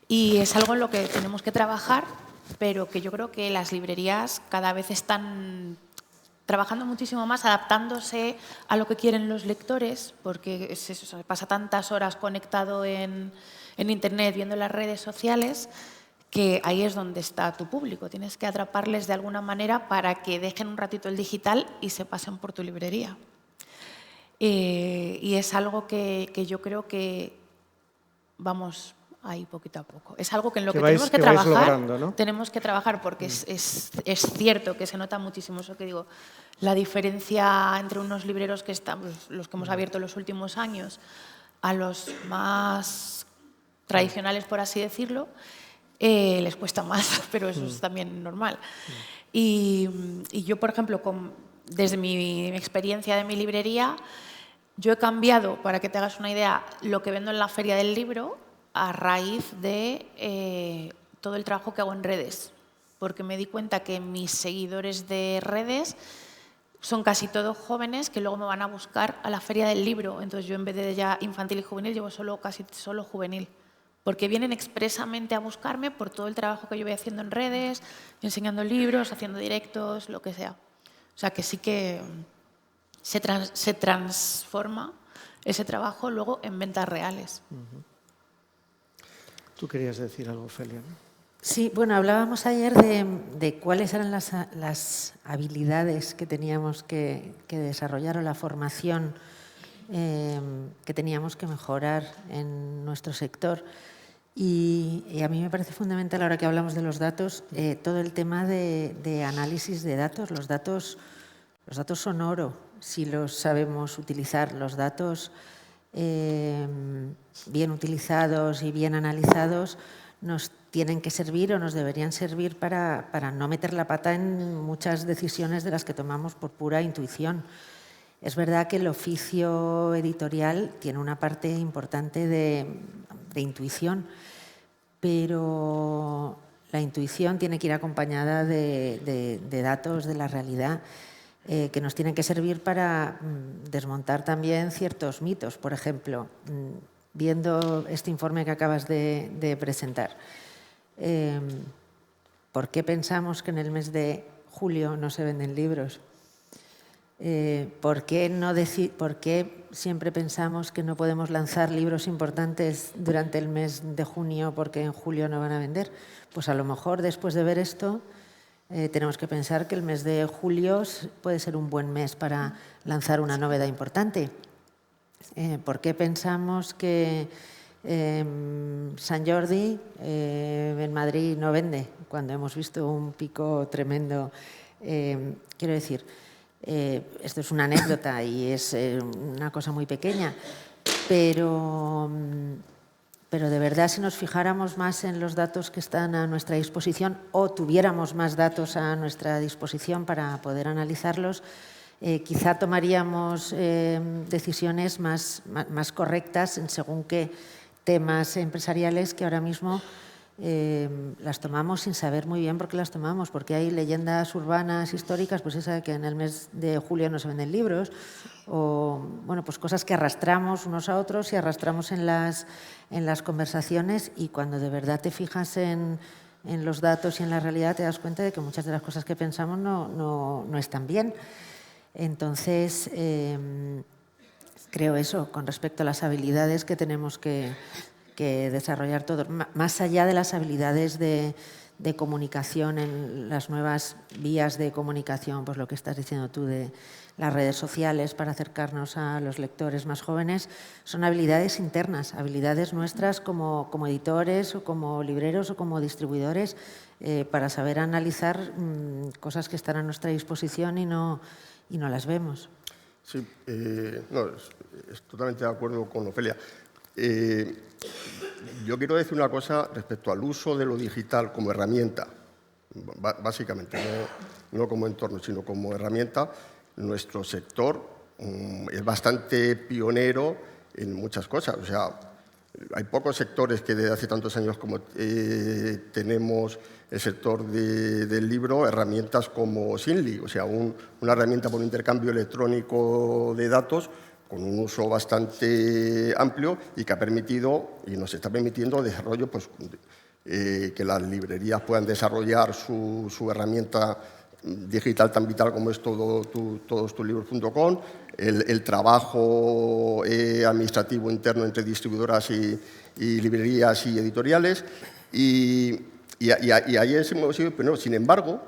Y es algo en lo que tenemos que trabajar, pero que yo creo que las librerías cada vez están trabajando muchísimo más, adaptándose a lo que quieren los lectores, porque se pasa tantas horas conectado en Internet, viendo las redes sociales, que ahí es donde está tu público. Tienes que atraparles de alguna manera para que dejen un ratito el digital y se pasen por tu librería. Y es algo que yo creo que vamos ahí poquito a poco. Es algo que en lo que tenemos que trabajar, logrando, ¿no? tenemos que trabajar, porque es cierto que se nota muchísimo eso que digo, la diferencia entre unos libreros que están, los que hemos abierto los últimos años, a los más tradicionales, por así decirlo, les cuesta más, pero eso es también normal. Y yo, por ejemplo, desde mi experiencia de mi librería, yo he cambiado, para que te hagas una idea, lo que vendo en la Feria del Libro a raíz de todo el trabajo que hago en redes, porque me di cuenta que mis seguidores de redes son casi todos jóvenes que luego me van a buscar a la Feria del Libro. Entonces yo, en vez de ya infantil y juvenil, llevo casi solo juvenil, porque vienen expresamente a buscarme por todo el trabajo que yo voy haciendo en redes, enseñando libros, haciendo directos, lo que sea. O sea que sí que se transforma ese trabajo luego en ventas reales. ¿Tú querías decir algo, Felia? Sí, bueno, hablábamos ayer de cuáles eran las habilidades que teníamos que desarrollar, o la formación que teníamos que mejorar en nuestro sector. Y a mí me parece fundamental, ahora que hablamos de los datos, todo el tema de análisis de datos. Los datos son oro, si los sabemos utilizar. Los datos bien utilizados y bien analizados nos tienen que servir, o nos deberían servir, para no meter la pata en muchas decisiones de las que tomamos por pura intuición. Es verdad que el oficio editorial tiene una parte importante de intuición, pero la intuición tiene que ir acompañada de datos de la realidad, que nos tienen que servir para desmontar también ciertos mitos. Por ejemplo, viendo este informe que acabas de presentar, ¿por qué pensamos que en el mes de julio no se venden libros? ¿Por qué siempre pensamos que no podemos lanzar libros importantes durante el mes de junio porque en julio no van a vender? Pues a lo mejor, después de ver esto, tenemos que pensar que el mes de julio puede ser un buen mes para lanzar una novedad importante. ¿Por qué pensamos que Sant Jordi en Madrid no vende cuando hemos visto un pico tremendo? Quiero decir, Esto es una anécdota y es una cosa muy pequeña, pero de verdad, si nos fijáramos más en los datos que están a nuestra disposición o tuviéramos más datos a nuestra disposición para poder analizarlos, quizá tomaríamos decisiones más correctas en según qué temas empresariales que ahora mismo las tomamos sin saber muy bien por qué las tomamos, porque hay leyendas urbanas históricas, pues esa que en el mes de julio no se venden libros, o bueno, pues cosas que arrastramos unos a otros y arrastramos en las conversaciones, y cuando de verdad te fijas en los datos y en la realidad te das cuenta de que muchas de las cosas que pensamos no están bien. Entonces, creo eso con respecto a las habilidades que tenemos que desarrollar todos, más allá de las habilidades de comunicación en las nuevas vías de comunicación, pues lo que estás diciendo tú de las redes sociales para acercarnos a los lectores más jóvenes, son habilidades internas, habilidades nuestras como editores o como libreros o como distribuidores, para saber analizar cosas que están a nuestra disposición y no las vemos. Sí, no, es totalmente de acuerdo con Ofelia. Yo quiero decir una cosa respecto al uso de lo digital como herramienta, básicamente, no como entorno, sino como herramienta. Nuestro sector es bastante pionero en muchas cosas. O sea, hay pocos sectores que desde hace tantos años como tenemos el sector del libro, herramientas como Sinly, o sea, una herramienta por un intercambio electrónico de datos con un uso bastante amplio y que ha permitido y nos está permitiendo desarrollo, pues, que las librerías puedan desarrollar su herramienta digital tan vital como es todostuslibros.com, el trabajo administrativo interno entre distribuidoras y librerías y editoriales, y ahí hemos sido, pero sin embargo,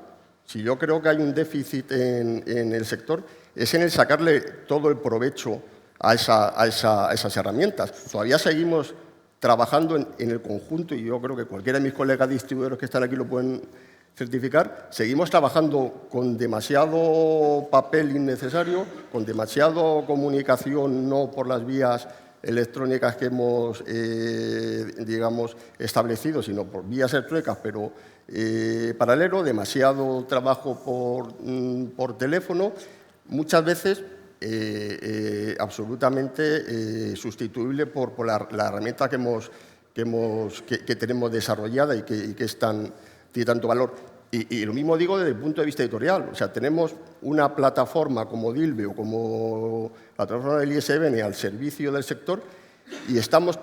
si yo creo que hay un déficit en el sector, es en el sacarle todo el provecho a esas herramientas. Todavía seguimos trabajando en el conjunto, y yo creo que cualquiera de mis colegas distribuidores que están aquí lo pueden certificar, seguimos trabajando con demasiado papel innecesario, con demasiado comunicación no por las vías electrónicas que hemos, digamos, establecido, sino por vías electrónicas, pero paralelo, demasiado trabajo por teléfono, muchas veces absolutamente sustituible por la herramienta que tenemos desarrollada y que tiene tanto valor. Y lo mismo digo desde el punto de vista editorial. O sea, tenemos una plataforma como Dilbe o como la plataforma del ISBN al servicio del sector, y estamos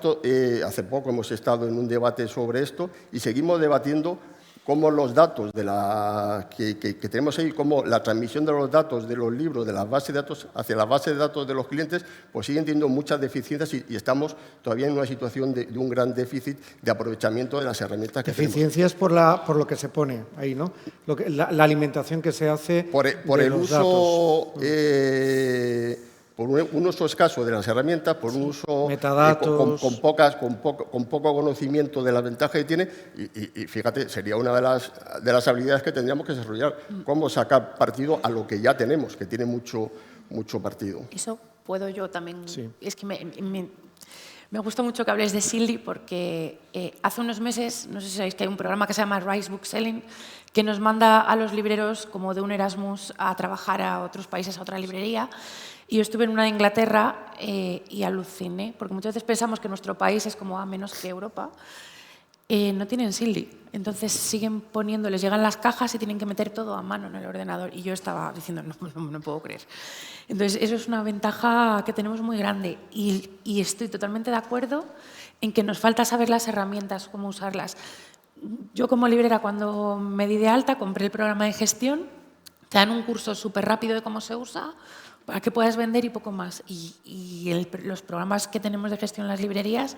hace poco hemos estado en un debate sobre esto y seguimos debatiendo cómo los datos que tenemos ahí, cómo la transmisión de los datos de los libros, de las bases de datos, hacia las bases de datos de los clientes, pues siguen teniendo muchas deficiencias y estamos todavía en una situación de un gran déficit de aprovechamiento de las herramientas que tenemos. Deficiencias por lo que se pone ahí, ¿no? La alimentación que se hace por el uso por un uso escaso de las herramientas, por un uso con poco conocimiento de las ventajas que tiene, y fíjate, sería una de las habilidades que tendríamos que desarrollar, cómo sacar partido a lo que ya tenemos, que tiene mucho partido. Eso puedo yo también. Sí. Es que me gusta mucho que hables de Sinly porque hace unos meses, no sé si sabéis que hay un programa que se llama Rise Bookselling, que nos manda a los libreros como de un Erasmus a trabajar a otros países, a otra librería. Y yo estuve en una de Inglaterra y aluciné, porque muchas veces pensamos que nuestro país es como a menos que Europa. No tienen Sinly, entonces siguen poniéndoles, llegan las cajas y tienen que meter todo a mano en el ordenador. Y yo estaba diciendo, no puedo creer. Entonces, eso es una ventaja que tenemos muy grande y estoy totalmente de acuerdo en que nos falta saber las herramientas, cómo usarlas. Yo como librera, cuando me di de alta, compré el programa de gestión, te dan un curso súper rápido de cómo se usa, para que puedas vender y poco más. Y los programas que tenemos de gestión en las librerías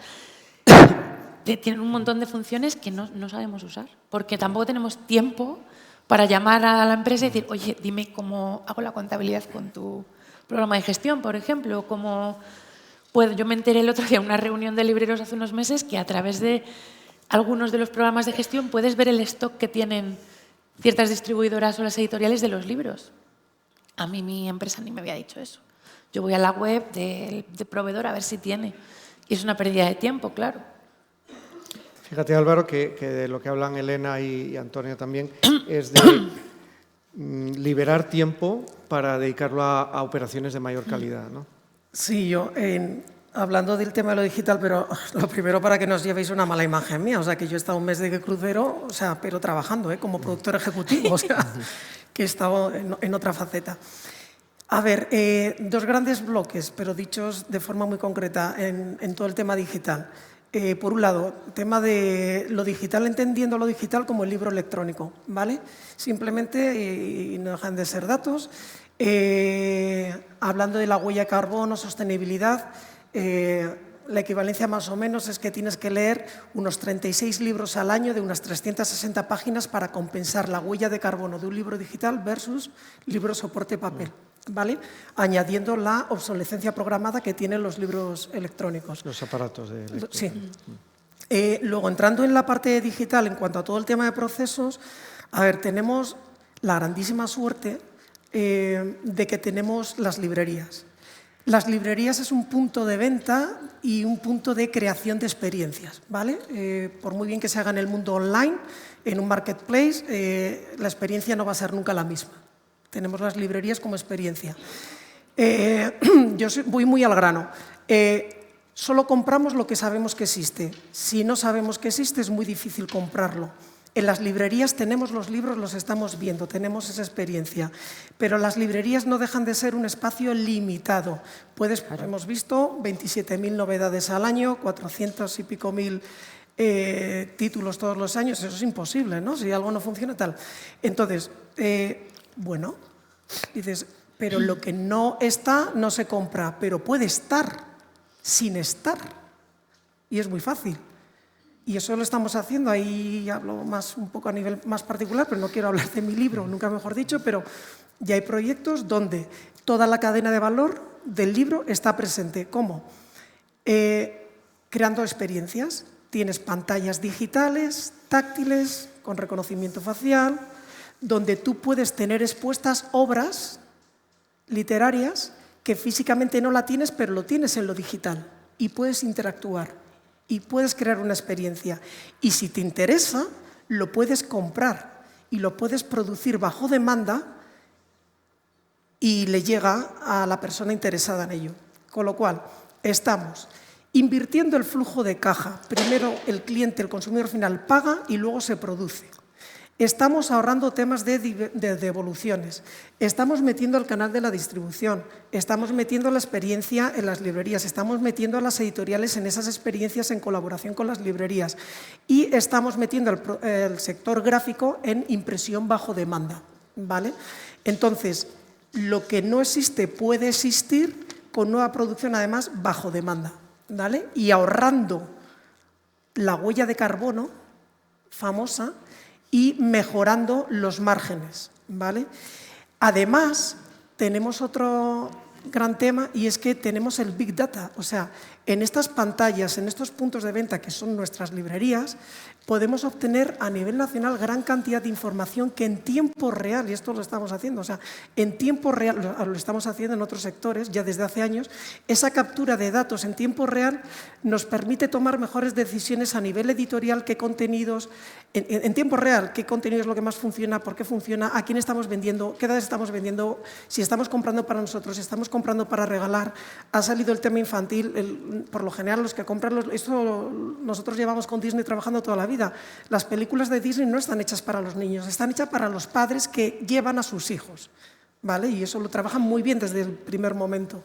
tienen un montón de funciones que no sabemos usar, porque tampoco tenemos tiempo para llamar a la empresa y decir, oye, dime cómo hago la contabilidad con tu programa de gestión, por ejemplo. Yo me enteré el otro día en una reunión de libreros hace unos meses que a través de algunos de los programas de gestión puedes ver el stock que tienen ciertas distribuidoras o las editoriales de los libros. A mí mi empresa ni me había dicho eso. Yo voy a la web del proveedor a ver si tiene. Y es una pérdida de tiempo, claro. Fíjate, Álvaro, que de lo que hablan Elena y Antonio también es de liberar tiempo para dedicarlo a operaciones de mayor calidad, ¿no? Sí, yo, hablando del tema de lo digital, pero lo primero para que nos llevéis una mala imagen mía, o sea, que yo he estado un mes de crucero, o sea, pero trabajando, como productor ejecutivo, o sea, que he estado en otra faceta. A ver, dos grandes bloques, pero dichos de forma muy concreta en todo el tema digital. Por un lado, tema de lo digital, entendiendo lo digital como el libro electrónico, ¿vale? Simplemente, y no dejan de ser datos, hablando de la huella de carbono, sostenibilidad, la equivalencia más o menos es que tienes que leer unos 36 libros al año de unas 360 páginas para compensar la huella de carbono de un libro digital versus libro soporte papel, ¿vale? Añadiendo la obsolescencia programada que tienen los libros electrónicos. Los aparatos de lectura. Sí. Luego, entrando en la parte digital, en cuanto a todo el tema de procesos, a ver, tenemos la grandísima suerte de que tenemos las librerías. Las librerías es un punto de venta y un punto de creación de experiencias, ¿vale? Por muy bien que se haga en el mundo online, en un marketplace, la experiencia no va a ser nunca la misma. Tenemos las librerías como experiencia. Yo voy muy al grano. Solo compramos lo que sabemos que existe. Si no sabemos que existe, es muy difícil comprarlo. En las librerías tenemos los libros, los estamos viendo, tenemos esa experiencia. Pero las librerías no dejan de ser un espacio limitado. Hemos visto 27.000 novedades al año, 400 y pico mil títulos todos los años. Eso es imposible, ¿no? Si algo no funciona, tal. Entonces, bueno, dices, pero lo que no está no se compra, pero puede estar sin estar. Y es muy fácil. Y eso lo estamos haciendo, ahí hablo más un poco a nivel más particular, pero no quiero hablar de mi libro, nunca mejor dicho, pero ya hay proyectos donde toda la cadena de valor del libro está presente. ¿Cómo? Creando experiencias. Tienes pantallas digitales, táctiles, con reconocimiento facial, donde tú puedes tener expuestas obras literarias que físicamente no la tienes, pero lo tienes en lo digital y puedes interactuar. Y puedes crear una experiencia. Y si te interesa, lo puedes comprar y lo puedes producir bajo demanda y le llega a la persona interesada en ello. Con lo cual, estamos invirtiendo el flujo de caja. Primero el cliente, el consumidor final, paga y luego se produce. Estamos ahorrando temas de devoluciones, estamos metiendo el canal de la distribución, estamos metiendo la experiencia en las librerías, estamos metiendo a las editoriales en esas experiencias en colaboración con las librerías y estamos metiendo el sector gráfico en impresión bajo demanda, ¿vale? Entonces, lo que no existe puede existir con nueva producción, además, bajo demanda, ¿vale? Y ahorrando la huella de carbono famosa y mejorando los márgenes, ¿vale? Además, tenemos otro gran tema y es que tenemos el Big Data. O sea, en estas pantallas, en estos puntos de venta que son nuestras librerías, podemos obtener a nivel nacional gran cantidad de información que en tiempo real, y esto lo estamos haciendo, o sea, en tiempo real, lo estamos haciendo en otros sectores ya desde hace años, esa captura de datos en tiempo real nos permite tomar mejores decisiones a nivel editorial, qué contenidos, en tiempo real, qué contenido es lo que más funciona, por qué funciona, a quién estamos vendiendo, qué edades estamos vendiendo, si estamos comprando para nosotros, si estamos comprando para regalar. Ha salido el tema infantil, por lo general los que compran, esto nosotros llevamos con Disney trabajando toda la vida. Las películas de Disney no están hechas para los niños, están hechas para los padres que llevan a sus hijos, ¿vale? Y eso lo trabajan muy bien desde el primer momento.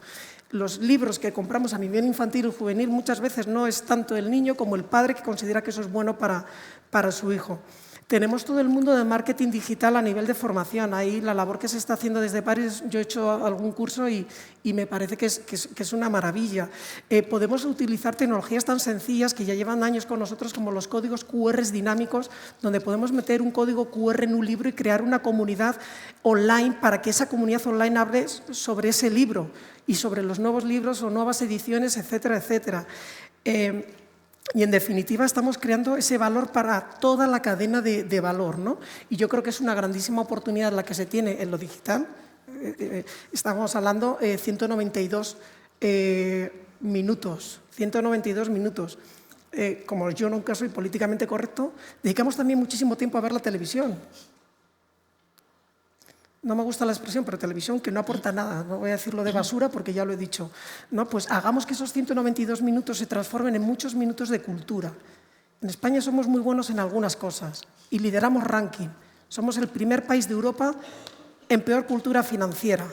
Los libros que compramos a nivel infantil y juvenil muchas veces no es tanto el niño como el padre que considera que eso es bueno para su hijo. Tenemos todo el mundo de marketing digital a nivel de formación. Ahí la labor que se está haciendo desde París, yo he hecho algún curso y me parece que es una maravilla. Podemos utilizar tecnologías tan sencillas que ya llevan años con nosotros como los códigos QR dinámicos, donde podemos meter un código QR en un libro y crear una comunidad online para que esa comunidad online hable sobre ese libro y sobre los nuevos libros o nuevas ediciones, etcétera, etcétera. Y, en definitiva, estamos creando ese valor para toda la cadena de valor, ¿no? Y yo creo que es una grandísima oportunidad la que se tiene en lo digital, Estamos hablando 192 minutos. 192 minutos. Como yo nunca soy políticamente correcto, dedicamos también muchísimo tiempo a ver la televisión. No me gusta la expresión, pero televisión que no aporta nada. No voy a decirlo de basura porque ya lo he dicho. No, pues hagamos que esos 192 minutos se transformen en muchos minutos de cultura. En España somos muy buenos en algunas cosas y lideramos ranking. Somos el primer país de Europa en peor cultura financiera.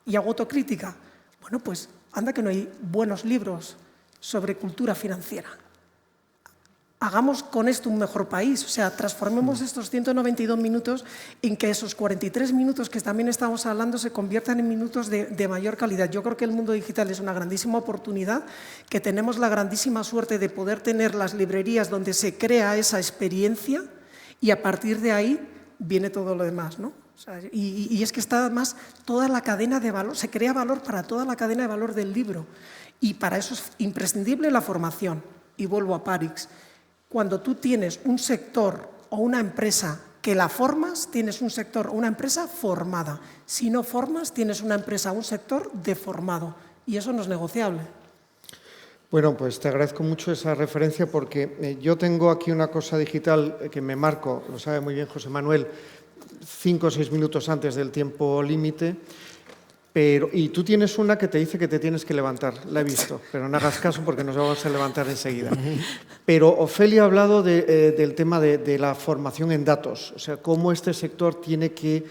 Y hago autocrítica. Bueno, pues anda que no hay buenos libros sobre cultura financiera. Hagamos con esto un mejor país, o sea, transformemos estos 192 minutos en que esos 43 minutos que también estamos hablando se conviertan en minutos de mayor calidad. Yo creo que el mundo digital es una grandísima oportunidad, que tenemos la grandísima suerte de poder tener las librerías donde se crea esa experiencia y a partir de ahí viene todo lo demás, ¿no? O sea, y es que está además toda la cadena de valor, se crea valor para toda la cadena de valor del libro y para eso es imprescindible la formación. Y vuelvo a Parix. Cuando tú tienes un sector o una empresa que la formas, tienes un sector o una empresa formada. Si no formas, tienes una empresa o un sector deformado. Y eso no es negociable. Bueno, pues te agradezco mucho esa referencia porque yo tengo aquí una cosa digital que me marco, lo sabe muy bien José Manuel, 5 o 6 minutos antes del tiempo límite. Y tú tienes una que te dice que te tienes que levantar, la he visto, pero no hagas caso porque nos vamos a levantar enseguida. Pero Ofelia ha hablado del tema de la formación en datos, o sea, cómo este sector tiene que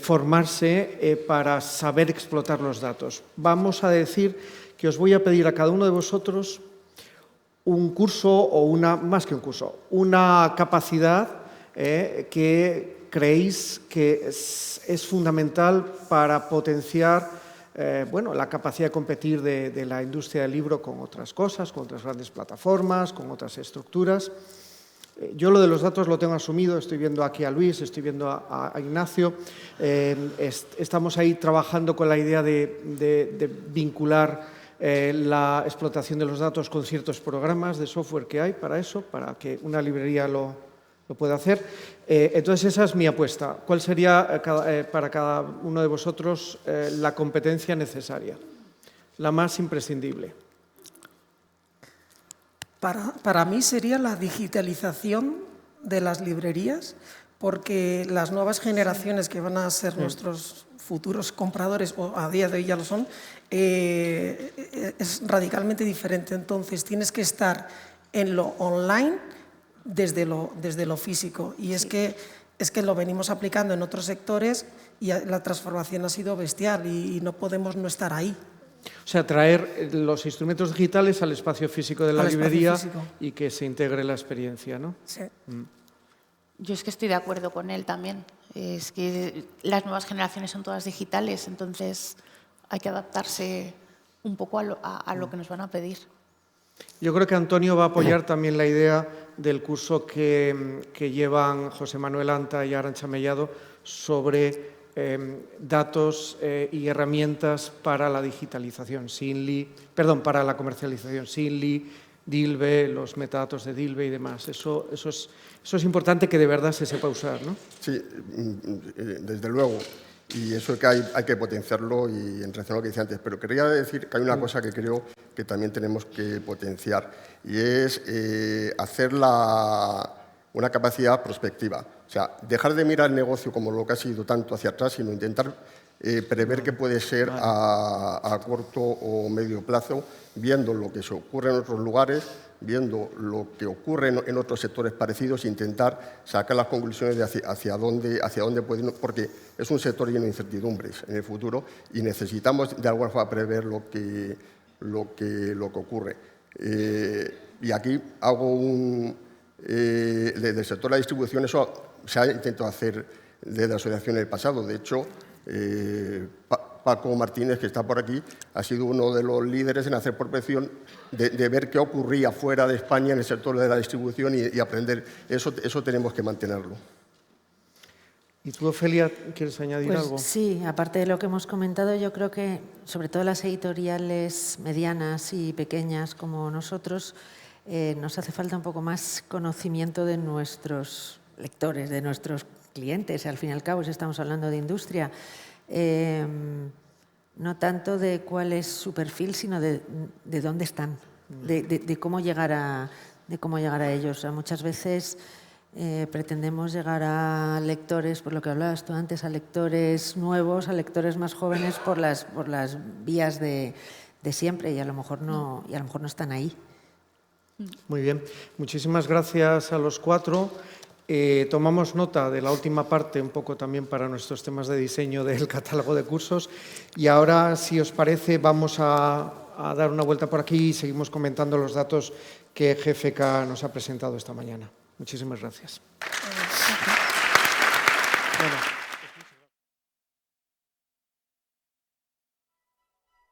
formarse para saber explotar los datos. Vamos a decir que os voy a pedir a cada uno de vosotros un curso o más que un curso, una capacidad que creéis que es fundamental para potenciar la capacidad de competir de la industria del libro con otras cosas, con otras grandes plataformas, con otras estructuras. Yo lo de los datos lo tengo asumido, estoy viendo aquí a Luis, estoy viendo a Ignacio. Estamos ahí trabajando con la idea de vincular la explotación de los datos con ciertos programas de software que hay para eso, para que una librería lo pueda hacer. Entonces, esa es mi apuesta. ¿Cuál sería para cada uno de vosotros la competencia necesaria, la más imprescindible? Para mí sería la digitalización de las librerías, porque las nuevas generaciones que van a ser nuestros futuros compradores, o a día de hoy ya lo son, es radicalmente diferente. Entonces, tienes que estar en lo online desde lo físico. Y es que lo venimos aplicando en otros sectores y la transformación ha sido bestial y no podemos no estar ahí. O sea, traer los instrumentos digitales al espacio físico de la librería y que se integre la experiencia, ¿no? Sí. Yo es que estoy de acuerdo con él también. Es que las nuevas generaciones son todas digitales, entonces hay que adaptarse un poco a lo que nos van a pedir. Yo creo que Antonio va a apoyar también la idea del curso que llevan José Manuel Anta y Arantxa Mellado sobre datos y herramientas para la digitalización, para la comercialización, Sinly, Dilbe, los metadatos de Dilbe y demás. Eso es importante que de verdad se sepa usar, ¿no? Sí, desde luego. Y eso que hay que potenciarlo y en relación a lo que decía antes. Pero quería decir que hay una cosa que creo que también tenemos que potenciar y es hacer una capacidad prospectiva. O sea, dejar de mirar el negocio como lo que ha sido tanto hacia atrás, sino intentar prever qué puede ser a corto o medio plazo, viendo lo que se ocurre en otros lugares, viendo lo que ocurre en otros sectores parecidos e intentar sacar las conclusiones de hacia dónde puede ir, porque es un sector lleno de incertidumbres en el futuro y necesitamos de alguna forma prever lo que ocurre. Y aquí hago desde el sector de la distribución, eso se ha intentado hacer desde la asociación en el pasado. De hecho, Paco Martínez, que está por aquí, ha sido uno de los líderes en hacer prospección de ver qué ocurría fuera de España en el sector de la distribución y aprender. Eso tenemos que mantenerlo. ¿Y tú, Ofelia, quieres añadir algo? Sí, aparte de lo que hemos comentado, yo creo que sobre todo las editoriales medianas y pequeñas como nosotros, nos hace falta un poco más conocimiento de nuestros lectores, de nuestros clientes, al fin y al cabo, si estamos hablando de industria. No tanto de cuál es su perfil, sino de dónde están, de cómo llegar a ellos. O sea, muchas veces pretendemos llegar a lectores, por lo que hablabas tú antes, a lectores nuevos, a lectores más jóvenes por las vías de siempre, y a lo mejor no están ahí. Muy bien. Muchísimas gracias a los cuatro. Tomamos nota de la última parte un poco también para nuestros temas de diseño del catálogo de cursos, y ahora, si os parece, vamos a dar una vuelta por aquí y seguimos comentando los datos que GFK nos ha presentado esta mañana. Muchísimas gracias. Bueno.